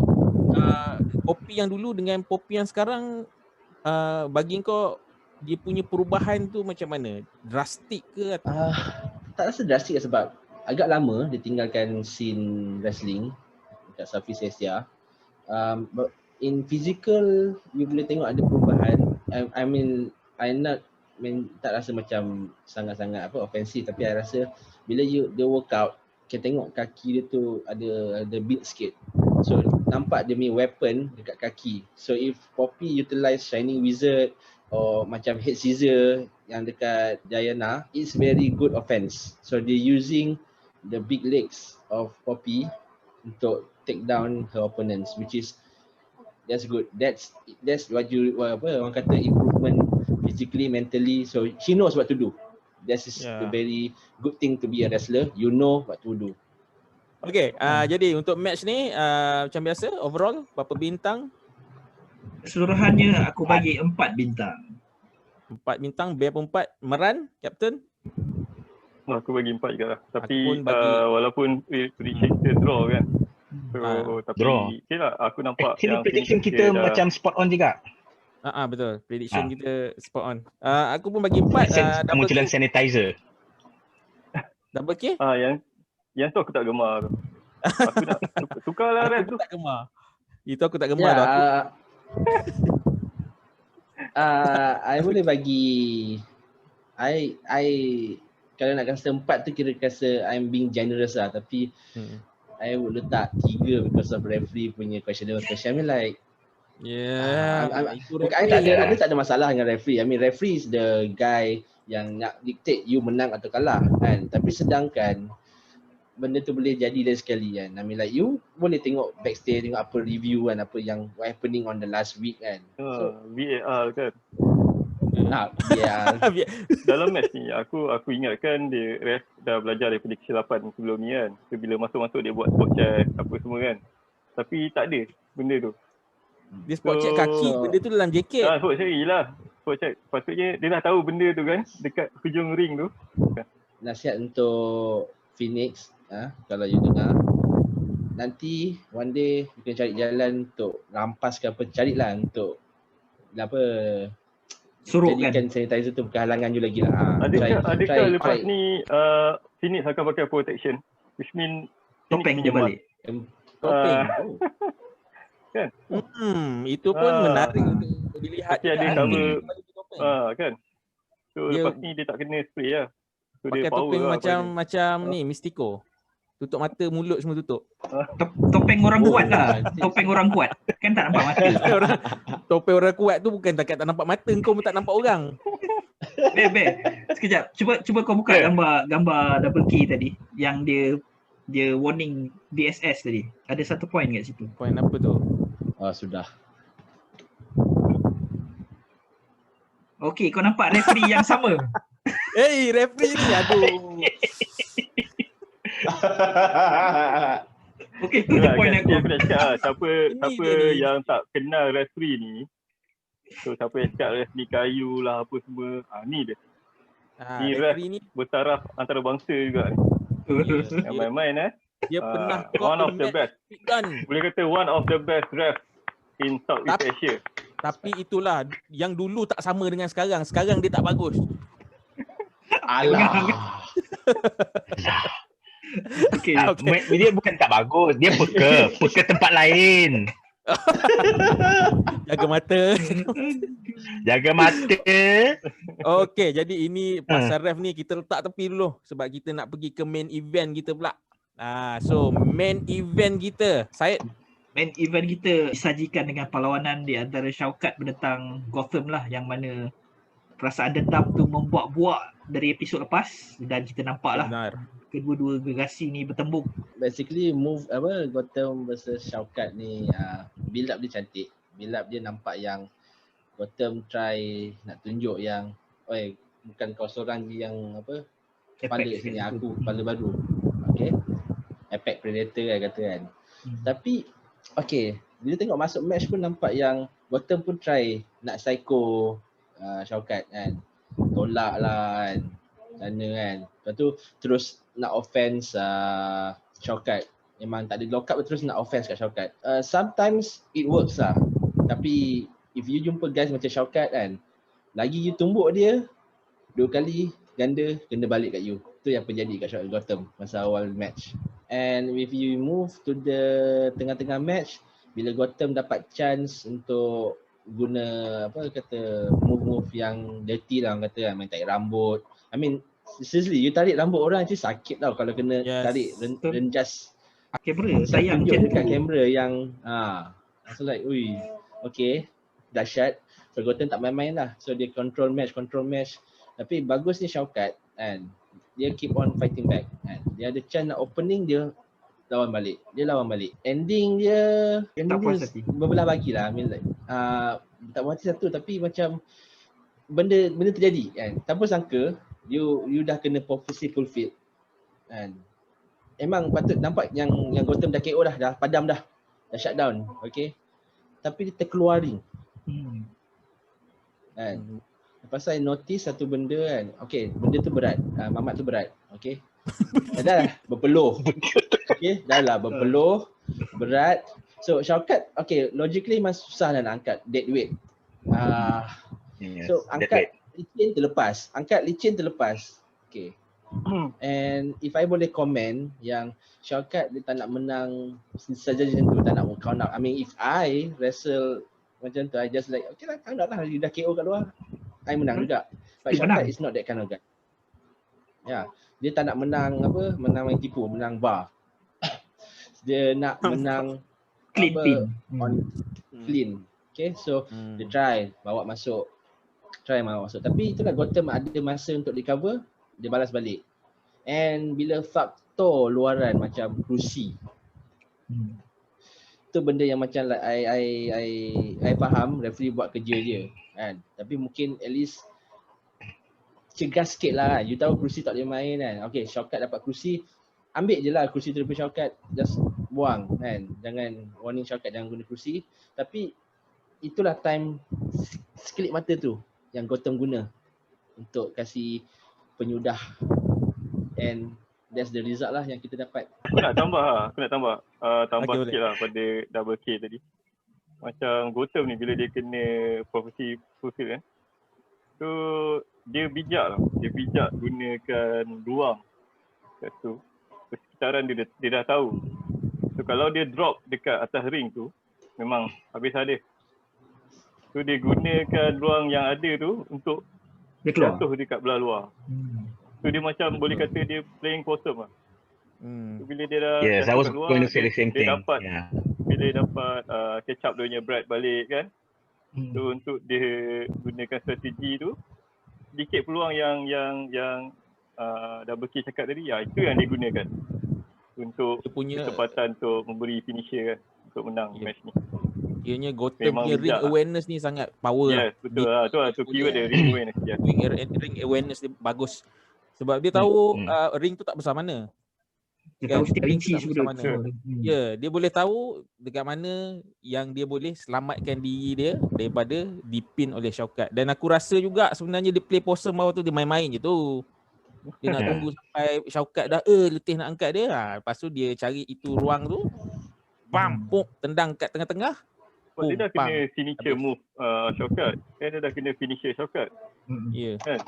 Poppy yang dulu dengan Poppy yang sekarang, bagi kau dia punya perubahan tu macam mana? Drastik ke atau tak rasa drastik lah, sebab agak lama dia tinggalkan scene wrestling dekat Southeast Asia. But in physical you boleh tengok ada perubahan. I mean tak rasa macam sangat-sangat offensive, tapi I rasa bila dia workout, kita tengok kaki dia tu ada beat sikit. So nampak dia punya weapon dekat kaki. So if Poppy utilize Shining Wizard or macam head scissor yang dekat Diana, it's very good offense. So they using the big legs of Poppy untuk take down her opponents, which is that's good. That's what orang kata improvement physically, mentally. So she knows what to do. That is a very good thing to be a wrestler. You know what to do. Okay, jadi untuk match ni macam biasa, overall berapa bintang? Keseluruhannya aku bagi 4 bintang. 4 bintang, Bear pun 4. Meran, Captain? Aku bagi 4 juga lah. Tapi walaupun prediction kita draw kan. So tapi okay lah, aku nampak yang prediction kita macam spot on juga. Betul. Prediction kita spot on. Aku pun bagi 4. Kemunculan sanitizer. Double K? Yang tu aku tak gemar tu. Aku nak tukarlah ref tu. Tak gemar. Itu aku tak gemar tu. I boleh bagi I kalau nak kata 4 tu kira rasa I'm being generous lah, tapi I would letak 3 because of referee punya questionable question. I mean like I tak ada masalah dengan referee. I mean referee is the guy yang nak dictate you menang atau kalah kan. Tapi sedangkan benda tu boleh jadi dari sekali kan. I mean like you boleh tengok backstage, tengok apa review kan, apa yang happening on the last week kan. VAR kan. Dalam match ni aku ingatkan dia ref dah belajar daripada kesilapan sebelum ni kan. So, bila masuk-masuk dia buat spot check apa semua kan. Tapi tak ada benda tu. Dia spot check kaki, benda tu dalam jaket. Spot check lah. spot check. Patutnya dia dah tahu benda tu kan dekat hujung ring tu. Nasihat untuk Phoenix, kalau you dengar, nanti one day you kena cari jalan untuk rampas ke apa, carilah untuk apa, Suruh kan. jadikan sanitizer tu bukan halangan you lagi lah. Adakah lepas ni Phoenix akan pakai protection? Which mean Topeng Phoenix je balik. Topeng. Kan? Itu pun menarik untuk dilihat. Tapi ada cover kan. So Dia- lepas ni dia tak kena spray lah. So Pakai dia power topeng lah macam ni Mystico. Tutup mata, mulut semua tutup. Topeng orang kuat lah. Topeng orang kuat. Kan tak nampak mata. Topeng orang kuat tu bukan takat tak nampak mata, kau pun tak nampak orang. Be. Sekejap. Cuba kau buka gambar double key tadi yang dia warning DSS tadi. Ada satu point kat situ. Poin apa tu? Sudah. Okey, kau nampak referee yang sama. Referee ni aduh. Okey, tu je point aku. Aku nak cakap lah, siapa Ini dia ni. yang tak kenal referee ni. So siapa yang cakap referee kayu lah apa semua. Ni dia. Ni Referee ni Bertaraf antara bangsa juga ni. Yang main-main dia pernah one of the best. gun. Boleh kata one of the best ref in Southeast Tapi- Asia. Tapi itulah yang dulu tak sama dengan sekarang. Sekarang dia tak bagus. Alah. Okey. Dia bukan tak bagus, dia peka tempat lain. Jaga mata. Jaga mata. Okey, jadi ini pasal ref ni kita letak tepi dulu sebab kita nak pergi ke main event kita pula. So main event kita, Syed. Main event kita disajikan dengan perlawanan di antara Shaukat menentang Gotham lah, yang mana perasaan dendam tu membuak-buak dari episod lepas dan kita nampak lah Benar. kedua-dua gerasi ni bertembung. Basically Gotham versus Shaukat ni build up dia cantik. Build up dia nampak yang Gotham try nak tunjuk yang bukan kau seorang je yang kepala Apex sini, kat situ. aku kepala baru. Okay, Apex Predator kan kata kan. Tapi bila tengok masuk match pun nampak yang Gotham pun try nak psycho Shaukat kan. Tolak lah kan sana kan. Lepas tu terus nak offense Shaukat. Memang tak ada lock up, terus nak offense kat Shaukat. Sometimes it works lah. Tapi if you jumpa guys macam Shaukat kan, lagi you tumbuk dia 2 kali ganda kena balik kat you. Tu yang terjadi kat Shaukat Gotham masa awal match. And if you move to the tengah-tengah match, bila Gotham dapat chance untuk guna move-move yang dirty lah orang kata kan, main tarik rambut. I mean seriously, you tarik rambut orang je sakit tau kalau kena tarik renjas. Kamera sayang tunjuk macam dekat tu. kamera yang so like dahsyat. So Gotham tak main-main lah. So dia control match. Tapi bagus ni Shaukat kan. Dia keep on fighting back kan. Dia ada chance nak opening, dia lawan balik. Ending dia Tak puas hati. berbelah bagi lah. I mean like tak puas hati satu, tapi macam benda terjadi kan. Tanpa sangka you dah kena prophecy fulfilled kan. Emang patut nampak yang Gotham dah KO dah padam dah shutdown. Okay, tapi dia terkeluaring kan. Lepas saya notice satu benda kan. Okay, benda tu berat. Mamat tu berat. Okay, dah berpeluh. Okay, dah lah berpeluh, berat. So Shaukat, okay, logically memang susah nak angkat dead weight. So angkat licin terlepas. Okay. And if I boleh komen yang Shaukat dia tak nak menang saja macam tu, tak nak count out. I mean if I wrestle macam tu, I just like okay lah, count out lah, dia dah KO kat luar, I menang juga. But Shaukat is not that kind of guy. Dia tak nak menang menang main tipu, menang bar. Dia nak menang Clean. clean. Okay, so dia try bawa masuk. Tapi itulah Gotham ada masa untuk recover, dia balas balik. And bila faktor luaran macam kerusi, tu benda yang macam like I faham referee buat kerja je kan. Tapi mungkin at least cegah sikit lah kan. You tahu kerusi tak boleh main kan. Okay, Shaukat dapat kerusi, ambil je lah kerusi tu daripada Shaukat, just buang kan. Jangan warning Shaukat jangan guna kerusi. Tapi itulah time sekelip mata tu yang Gotham guna untuk kasih penyudah, and that's the result lah yang kita dapat. Aku nak tambah Okey, boleh. sikit lah pada Double K tadi. Macam Gotham ni bila dia kena prophecy fulfill kan, so dia bijak lah. Dia bijak gunakan ruang kat tu. Persekitaran dia dah tahu. So kalau dia drop dekat atas ring tu, memang habis ada. So dia gunakan ruang yang ada tu untuk Dia keluar. jatuh dekat belah luar. So dia macam boleh kata dia playing possum lah. So bila dia dah Yes, I jatuh was kat luar, going to say the same dia thing. dapat Yeah. bila dapat catch up dia punya Brad balik kan. So untuk dia gunakan strategi tu, sedikit peluang yang Double K cakap tadi, itu yang dia gunakan untuk Dia punya kesempatan untuk memberi finisher kan, untuk menang match ni. Ianya Gotham Memang punya ring bijak lah. awareness ni sangat power Yes, betul lah. Tu keyword dia, ring awareness. Yes. Ring awareness dia bagus. Sebab dia tahu ring tu tak besar mana. Dia tahu setiap Ring inci tu tak besar semua. mana. Ya, dia boleh tahu dekat mana yang dia boleh selamatkan diri dia daripada dipin oleh Shaukat. Dan aku rasa juga sebenarnya dia play possum bawah tu, dia main-main je tu. Dia nak tunggu sampai Shaukat dah letih nak angkat dia. Lepas tu dia cari itu ruang tu. Bam, puk, tendang kat tengah-tengah. Sebab dia dah Pam. kena signature Habis. move Shaukat. Dia dah kena finisher Shaukat. Ya. Kan?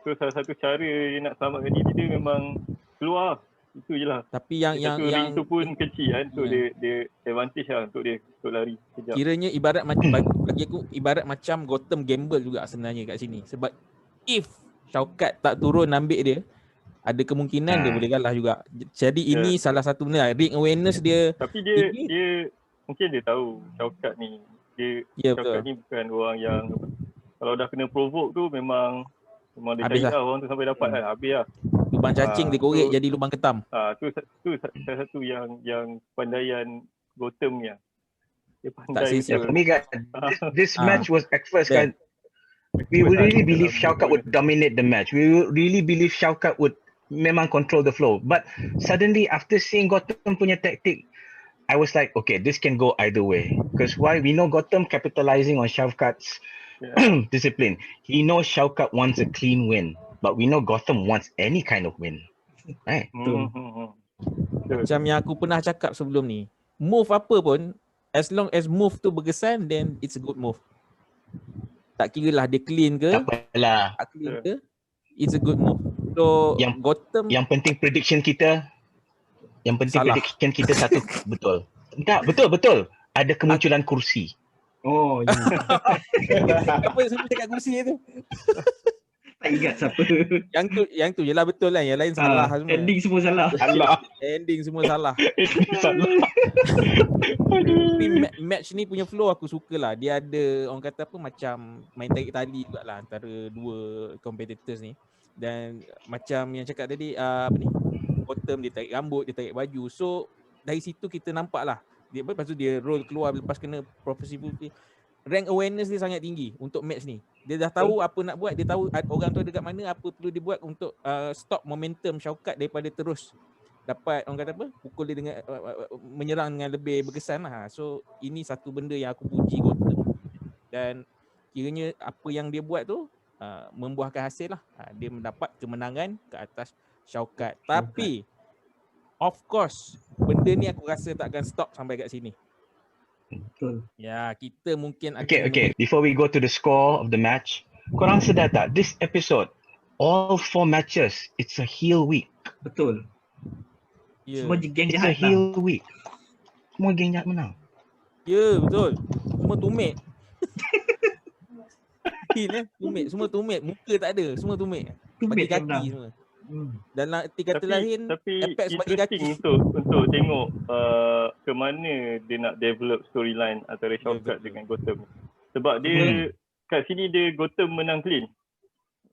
So salah satu cara dia nak selamatkan diri dia memang keluar. Itu je lah. Tapi yang ring tu pun kecil kan. So dia advantage lah untuk dia untuk lari sekejap. kiranya ibarat bagi aku ibarat macam Gotham gamble juga sebenarnya kat sini. Sebab if Shaukat tak turun ambil dia, ada kemungkinan dia boleh kalah juga. Jadi ini salah satu benda, ring awareness dia. Tapi dia mungkin dia tahu Shaukat ni. Shaukat ni bukan orang yang kalau dah kena provoke tu memang dia Habis cari lah orang tu sampai dapat kan. Habis lah. Lubang cacing dia korek jadi lubang ketam. Tu salah satu yang pandaian Gotham ni lah. Dia Tak pandai sia-sia. For me, guys, this match was at first, guys, we really believe Shaukat would dominate the match. We really believe Shaukat would memang control the flow. But suddenly after seeing Gotham punya tactic, I was like, okay, this can go either way. Because why? We know Gotham capitalizing on Shaukat's discipline. He knows Shaukat wants a clean win, but we know Gotham wants any kind of win. Right? Macam yang aku pernah cakap sebelum ni, move apa pun, as long as move tu berkesan, then it's a good move. Tak kira lah dia clean ke, Tak apalah. tak clean ke, it's a good move. So Gotham Yang penting prediction kita, salah. prediction kita satu betul. Tak, betul. Ada kemunculan kursi. Oh, ya. Apa yang siapa cakap kursi tu? Tak ingat siapa. Yang tu je lah betul lah, yang lain salah semua. Ending semua salah. Ending semua salah. Salah. Tapi match ni punya flow aku sukalah. Dia ada orang kata apa macam main tarik tali jugalah antara dua competitors ni. Dan macam yang cakap tadi apa ni? Gotham dia tarik rambut, dia tarik baju. So dari situ kita nampak lah. Dia lepas tu dia roll keluar lepas kena prophecy fulfill. Rank awareness dia sangat tinggi untuk match ni. Dia dah tahu apa nak buat, dia tahu orang tu dekat mana, apa perlu dibuat untuk stop momentum Shaukat daripada terus dapat orang kata apa, pukul dia dengan menyerang dengan lebih berkesan lah. So ini satu benda yang aku puji Gotham. Dan kiranya apa yang dia buat tu membuahkan hasil lah. Dia mendapat kemenangan ke atas Shaukat. Tapi of course benda ni aku rasa tak akan stop sampai kat sini. Betul. Ya, kita mungkin akan Okay. Before we go to the score of the match, korang sedar tak? This episode, all 4 matches, it's a heel week. Betul. Ya, Semua geng It's a jahat heel week. Semua geng jahat menang. ya betul. Semua tumit. Tumit. Semua tumit. Muka tak ada. Semua tumit. Bagi kaki semua. Dalam arti kata lain, tapi Apex bagi interesting kaki. untuk tengok ke mana dia nak develop storyline antara Shaukat dengan Gotham. Sebab dia kat sini dia Gotham menang clean.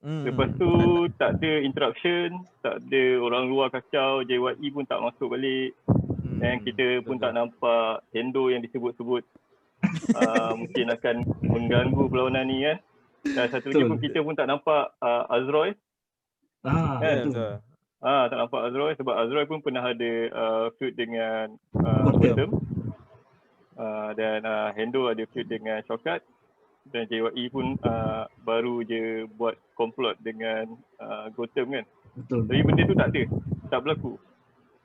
Lepas tu tak ada interruption, tak ada orang luar kacau, JYE pun tak masuk balik. Dan kita pun tak nampak Hendo yang disebut-sebut mungkin akan mengganggu perlawanan ni kan. Dan satu lagi pun kita pun tak nampak Azroy. Betul. Tak nampak Azroy sebab Azroy pun pernah ada feud dengan Gotham. Dan Hendo ada feud dengan Shaukat. Dan JYE pun baru je buat komplot dengan Gotham kan. Betul. Tapi benda tu tak ada, tak berlaku.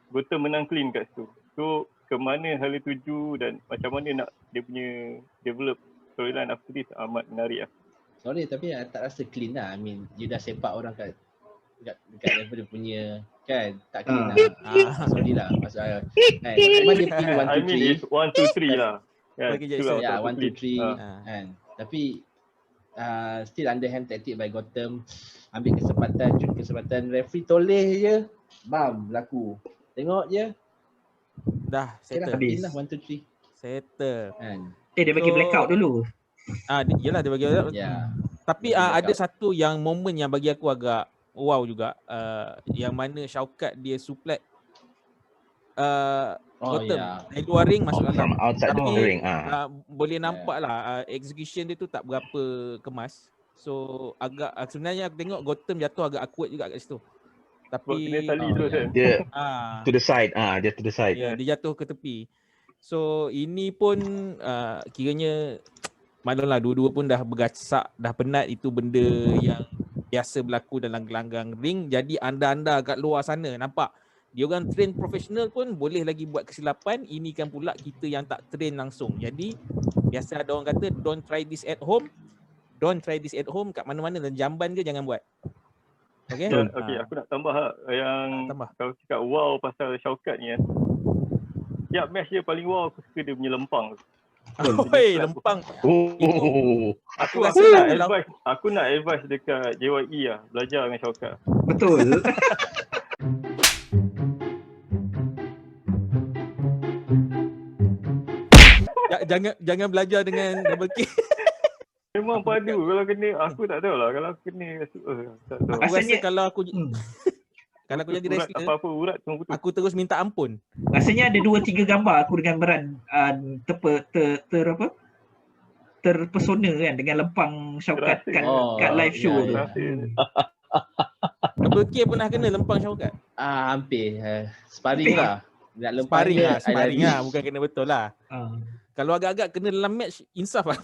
Gotham menang clean kat situ. So ke mana hala tuju dan macam mana nak dia punya develop storyline after this amat menarik lah. Sorry tapi tak rasa clean lah. I mean you dah sepak orang kat daripada punya kan, tak clean lah. Sorry lah maksud saya. Kan memang dia pin 1 I 2 mean 3. it's 1 2 3 lah. Kan? Bagi Itulah Jackson. Ya, satu 1 2 clean. 3 kan. Tapi still underhand tactic by Gotham. Ambil kesempatan, curi kesempatan, referee toleh je, bam, berlaku. Tengok je. Dah Okay lah, settle. pin lah 1 2 Settle. 3 kan. Dia bagi So- blackout dulu. Yelah dia bagi blackout. Ya. Tapi Bagi ada blackout. satu yang momen yang bagi aku agak wow juga, yang mana Shaukat dia suplex Gotham dari luar ring masuk From dalam. outside the Tapi, ring. boleh nampak lah execution dia tu tak berapa kemas. So agak sebenarnya aku tengok Gotham jatuh agak awkward juga kat situ. Sebab Tapi kena tali terus kan. Dia ah to the side. Dia to the side. ya, dia jatuh ke tepi. So ini pun kiranya maklumlah dua-dua pun dah bergasak, dah penat, itu benda yang biasa berlaku dalam gelanggang ring. Jadi anda-anda kat luar sana nampak dia orang train profesional pun boleh lagi buat kesilapan. Ini kan pula kita yang tak train langsung. Jadi biasa ada orang kata don't try this at home. Don't try this at home, kat mana-mana dan jamban ke jangan buat. Okay? Dan, okay, aku nak tambah lah yang Tambah. kalau cakap wow pasal Shaukat ni kan. Tiap match dia paling wow aku suka dia punya lempang. Oi, lempang. Oh. Aku rasa nak Aku nak advice dekat JYE lah, belajar dengan Shaukat. Betul. jangan belajar dengan double kick. Memang padu kalau kena, aku tak tahu lah kalau aku kena tak tahu. Aku rasa Rasanya- kalau aku kalau aku jadi Urat wrestler, apa-apa urat semua putus. aku terus minta ampun. Rasanya ada 2-3 gambar aku dengan Beran terpesona kan dengan lempang Syaukat kat, Oh, kat live show ya, tu. ya. Double kick pernah kena lempang Syaukat. Hampir. Sparring lah. Nak lempang Sparring dia, lah, I sparring love lah, bukan kena betul lah. Ah. Kalau agak-agak kena dalam match, insaf lah.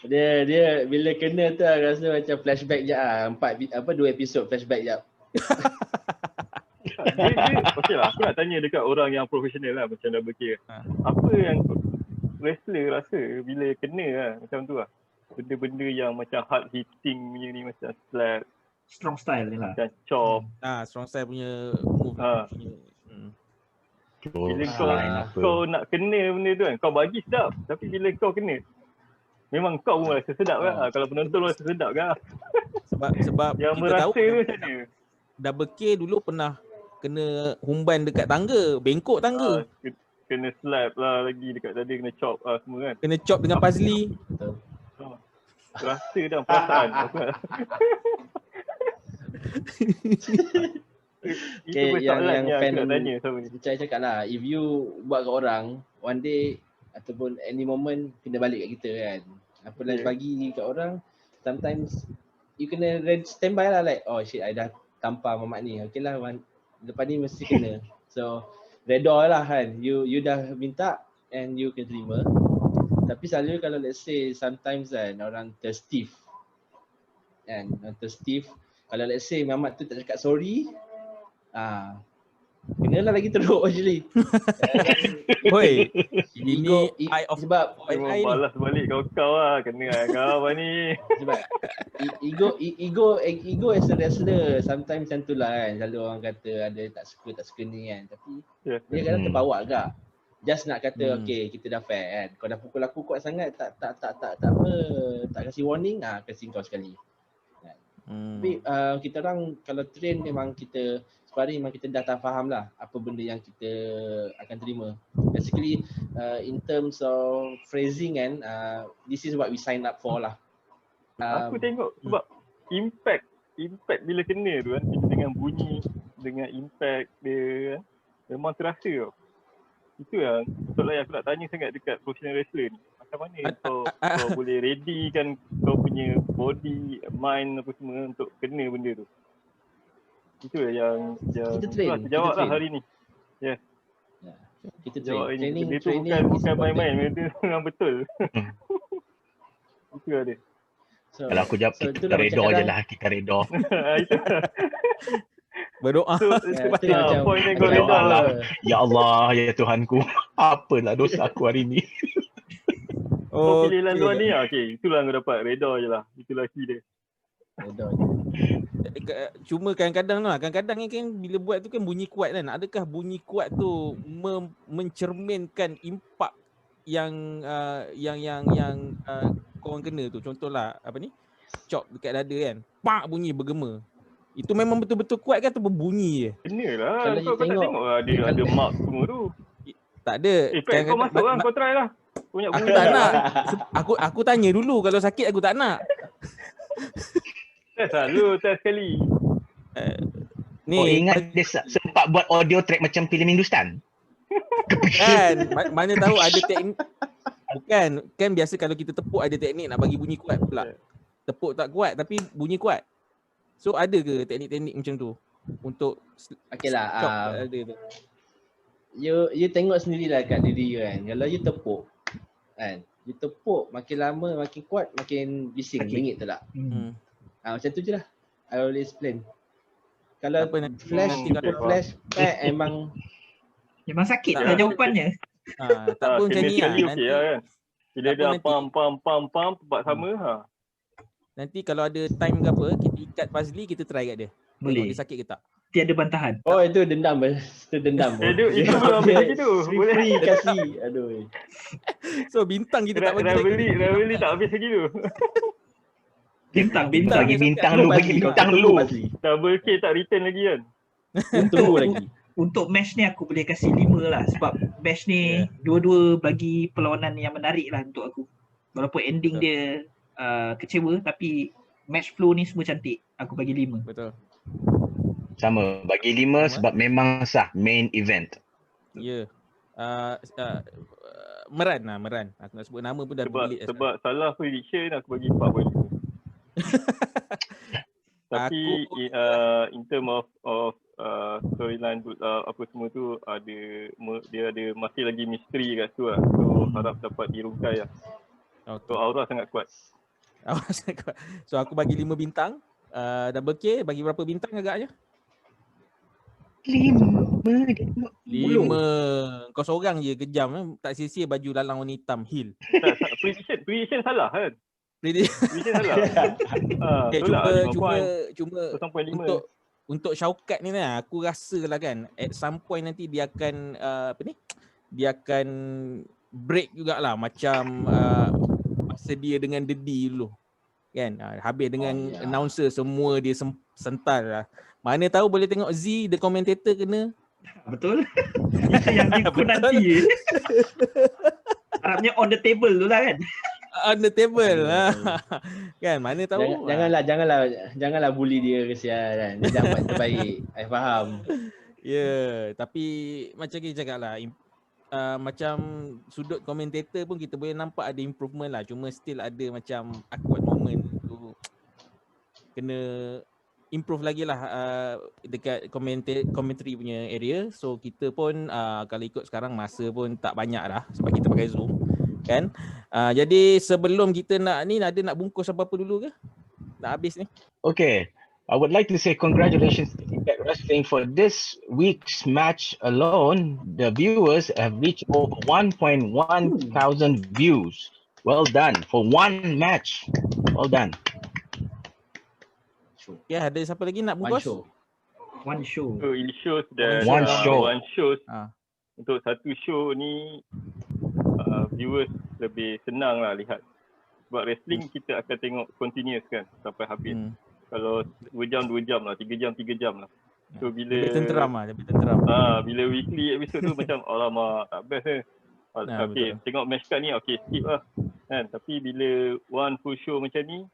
Dia bila kena tu aku rasa macam flashback je ah. 2 episod flashback je. Dia okey lah, aku nak tanya dekat orang yang profesional lah macam double kick. Apa yang wrestler rasa bila kena lah macam tu lah. Benda-benda yang macam hard hitting punya ni, macam slap, Strong style ni lah. macam chop. Strong style punya move. Punya, Bila Apa? kau nak kena benda tu kan, kau bagi sedap. Tapi bila kau kena, memang kau pun rasa sedap kan. Kalau penonton rasa sedap kan. Sebab Yang kita merasa tahu tu macam mana. double kick dulu pernah kena humban dekat tangga, bengkok tangga. Kena slap lah lagi dekat dada, kena chop lah semua kan. Kena chop dengan puzzle. Rasa dah perasaan. Itu Okay, persoalan yang fan aku nak tanya sama ni. Saya cakap lah, if you buat kat orang, one day ataupun any moment kena balik kat kita kan. Apa lagi bagi kat orang, sometimes you kena standby lah like, oh shit, I dah tampar mamat ni. Okay lah, lepas ni mesti kena. So, redor lah kan. You dah minta and you kena terima. Tapi selalu kalau let's say sometimes kan orang terstiff. Kan, orang terstiff. Kalau let's say mamat tu tak cakap sorry, kenalah lagi teruk actually. Hoi, ini eye of sebab Memang eye ni. balas balik kau lah. Kena lah kau apa ni. sebab ego as a wrestler sometimes macam tu lah kan. Selalu orang kata ada tak suka ni kan. Tapi Yeah. dia kadang terbawa agak. Just nak kata Hmm. okay, kita dah fair kan. Kau dah pukul aku kuat sangat, tak apa, tak kasih warning, kasih kau sekali. Tapi kita orang kalau train memang kita sparring memang kita dah tak faham lah apa benda yang kita akan terima. Basically in terms of phrasing kan, this is what we sign up for lah. Aku tengok sebab impact bila kena tu kan, dengan bunyi, dengan impact dia kan, memang terasa tau. Itu yang soalan yang aku nak tanya sangat dekat professional wrestler ni. Macam mana kau boleh ready kan kau punya body, mind apa semua untuk kena benda tu. Itu yang Kita train, terjawab kita lah train. hari ni. Okay, Kita Jawab train. ini. Dia tu Training bukan is important. main-main, dia tu memang betul. Itu ada. So, Kalau aku jawab, kita itulah macam redor je kadang- lah. Kita redor. Itu. Berdoa. So, Itu yang macam poinnya kau macam- redor lah. Ya Allah, ya Tuhanku. Apalah dosa aku hari ni. Kau pilih Okey. laluan ni lah. Okay, itulah kau dapat. Redor je lah. Itulah key dia. Redor. Cuma kadang-kadang ni kan bila buat tu kan bunyi kuat kan. Adakah bunyi kuat tu mencerminkan impak yang korang kena tu? Contohlah apa ni? Chop dekat dada kan. Pak bunyi bergema. Itu memang betul-betul kuat ke atau berbunyi je? Kena lah. Kalau Kau tak tengok lah. Ada mark semua tu. Tak ada. Pat, kau masuk lah. Kau try lah. Banyak Aku bunyi. tak nak. Aku tanya dulu, kalau sakit aku tak nak. Test lah. Lu test sekali. Kau Ni ingat dia sempat buat audio track macam filem Hindustan? kan mana tahu ada teknik. Bukan, kan biasa kalau kita tepuk ada teknik nak bagi bunyi kuat pula. Tepuk tak kuat tapi bunyi kuat. So ada ke teknik-teknik macam tu untuk Okay lah. chop ada tu. You tengok sendirilah kat diri you kan. Kalau you tepuk kan, you tepuk makin lama makin kuat makin bising, Sakit. bingit tak? Hmm. Macam tu je lah. I always explain. Kalau Apa nanti- flash, nanti people kalau- flash pack emang Memang sakit Tak, lah tak. jawapannya. Tak pun macam kena ni lah. sekali okey lah kan. Bila tak dia pun nanti- pam, tempat sama ha. Nanti kalau ada time ke apa, kita ikat Fazli, kita try kat dia. Tengok Boleh. dia sakit ke tak. Tiada bantahan. oh itu dendam. Itu dendam. Itu belum habis lagi tu. Boleh. Free kasih. Aduh. So bintang kita tak bagi lagi. Rivalry tak habis lagi tu. Bintang. Bagi bintang dulu, bagi bintang dulu. Double K tak return lagi kan. Tunggu lagi. Untuk match ni aku boleh kasih 5 lah sebab match ni dua-dua bagi perlawanan yang menarik lah untuk aku. Walaupun ending Betul. dia kecewa tapi match flow ni semua cantik. Aku bagi 5. Betul. Sama, bagi 5 sebab memang sah main event. Ya. Meran. Aku nak sebut nama pun dah berbelit. Sebab salah prediction aku bagi 4.5. Tapi in term of storyline apa semua tu dia ada masih lagi misteri kat situ lah. So harap dapat dirungkai lah. Okay. So aura sangat kuat. So aku bagi 5 bintang. Double K bagi berapa bintang agaknya? 5. Kau seorang je kejam tak sia-sia baju lalang warna hitam heel. Tak, prediction salah kan? Prediction salah. Okay, cuma 0.5. untuk Syaukat ni lah, aku rasa lah kan at some point nanti dia akan dia akan break jugalah macam masa dia dengan Dedi dulu kan. Habis dengan announcer semua dia sental lah. Mana tahu boleh tengok Z the commentator kena. Betul? Itu yang ikut nanti. Harapnya on the table tu lah kan. On the table lah. Kan mana tahu. Janganlah bully dia kesian kan. Dia dah buat terbaik. I faham. Ya, tapi macam kita cakap lah, macam sudut komentator pun kita boleh nampak ada improvement lah. Cuma still ada macam awkward moment tu. Kena improve lagi lah dekat commentary punya area. So kita pun kalau ikut sekarang masa pun tak banyak dah sebab kita pakai Zoom kan. Jadi sebelum kita nak bungkus apa-apa dulu ke? Nak habis ni. Okay, I would like to say congratulations to Impact Wrestling for this week's match alone. The viewers have reached over 1.1 thousand views. Well done for one match. Well done. Ya, ada siapa lagi nak bungkus? One show. So it shows that One show. Untuk satu show ni viewers lebih senang lah lihat. Sebab wrestling kita akan tengok continuous kan sampai habis. Kalau 2 jam lah, 3 jam lah. So bila Lebih tenteram. Bila weekly episode tu macam alamak tak best okay, tengok match card ni okay skip lah kan. Tapi bila one full show macam ni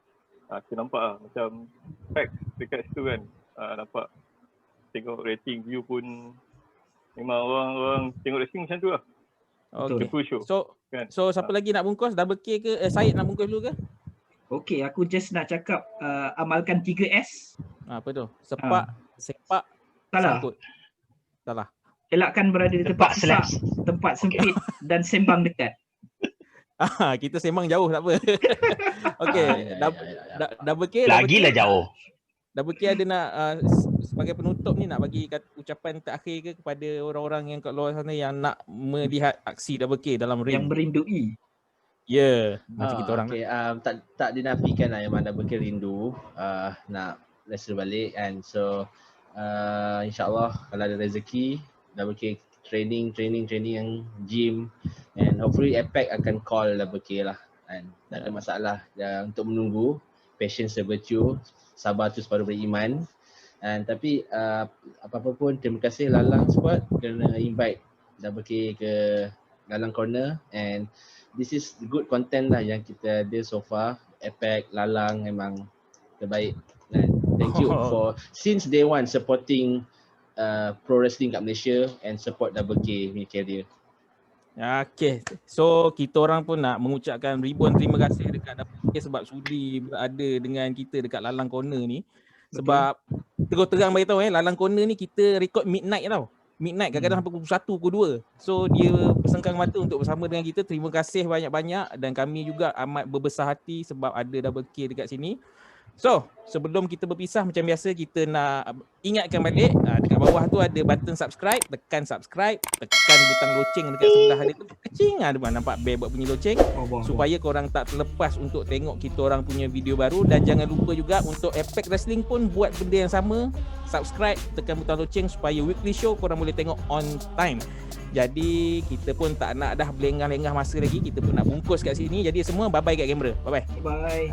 kita nampak lah macam fact dekat situ kan. Nampak tengok rating view pun memang orang tengok wrestling macam tu lah. Okay. Full show. So siapa lagi nak bungkus? Double K ke? Syed nak bungkus dulu ke? Okay, aku just nak cakap amalkan 3S. Apa tu? Sepak, sepak, Salah. sangkut. Salah. Elakkan berada di tempat sesak, slaps. tempat sempit dan sembang dekat. Kita sembang jauh tak apa. Okey, double K. Lagilah jauh. Double K ada nak sebagai penutup ni nak bagi ucapan terakhir ke kepada orang-orang yang kat luar sana yang nak melihat aksi Double K dalam ring? Yang merindui. Ya, macam kita orang. Okay, tak dinafikan lah memang Double K rindu nak wrestle balik, and so insyaAllah kalau ada rezeki Double K training yang gym, and hopefully Apex akan call Double K lah, and tak ada masalah untuk menunggu. Patience a virtue, sabar tu separuh beriman. And tapi apa-apa pun terima kasih Lalang Squad kerana invite Double K ke Lalang Corner, and this is good content lah yang kita ada so far. Apex, Lalang memang terbaik, and thank you for since day one supporting pro wrestling kat Malaysia and support Double K punya career. Okay, so kita orang pun nak mengucapkan ribuan terima kasih dekat Double K sebab sudi berada dengan kita dekat Lalang Corner ni. Sebab terus terang bagi tahu Lalang Corner ni kita record midnight tau. Midnight kadang-kadang sampai pukul 1, pukul 2. So dia bersengkang mata untuk bersama dengan kita. Terima kasih banyak-banyak, dan kami juga amat berbesar hati sebab ada Double K dekat sini. So, sebelum kita berpisah macam biasa, kita nak ingatkan balik dekat bawah tu ada button subscribe, tekan subscribe, tekan butang loceng dekat sebelah ada tu kecing, ada nampak bell buat bunyi loceng supaya korang tak terlepas untuk tengok kita orang punya video baru. Dan jangan lupa juga untuk Apex Wrestling pun buat benda yang sama, subscribe, tekan butang loceng supaya weekly show korang boleh tengok on time. Jadi kita pun tak nak dah berlengah-lengah masa lagi, kita pun nak bungkus kat sini. Jadi semua bye-bye kat kamera. Bye-bye. Bye.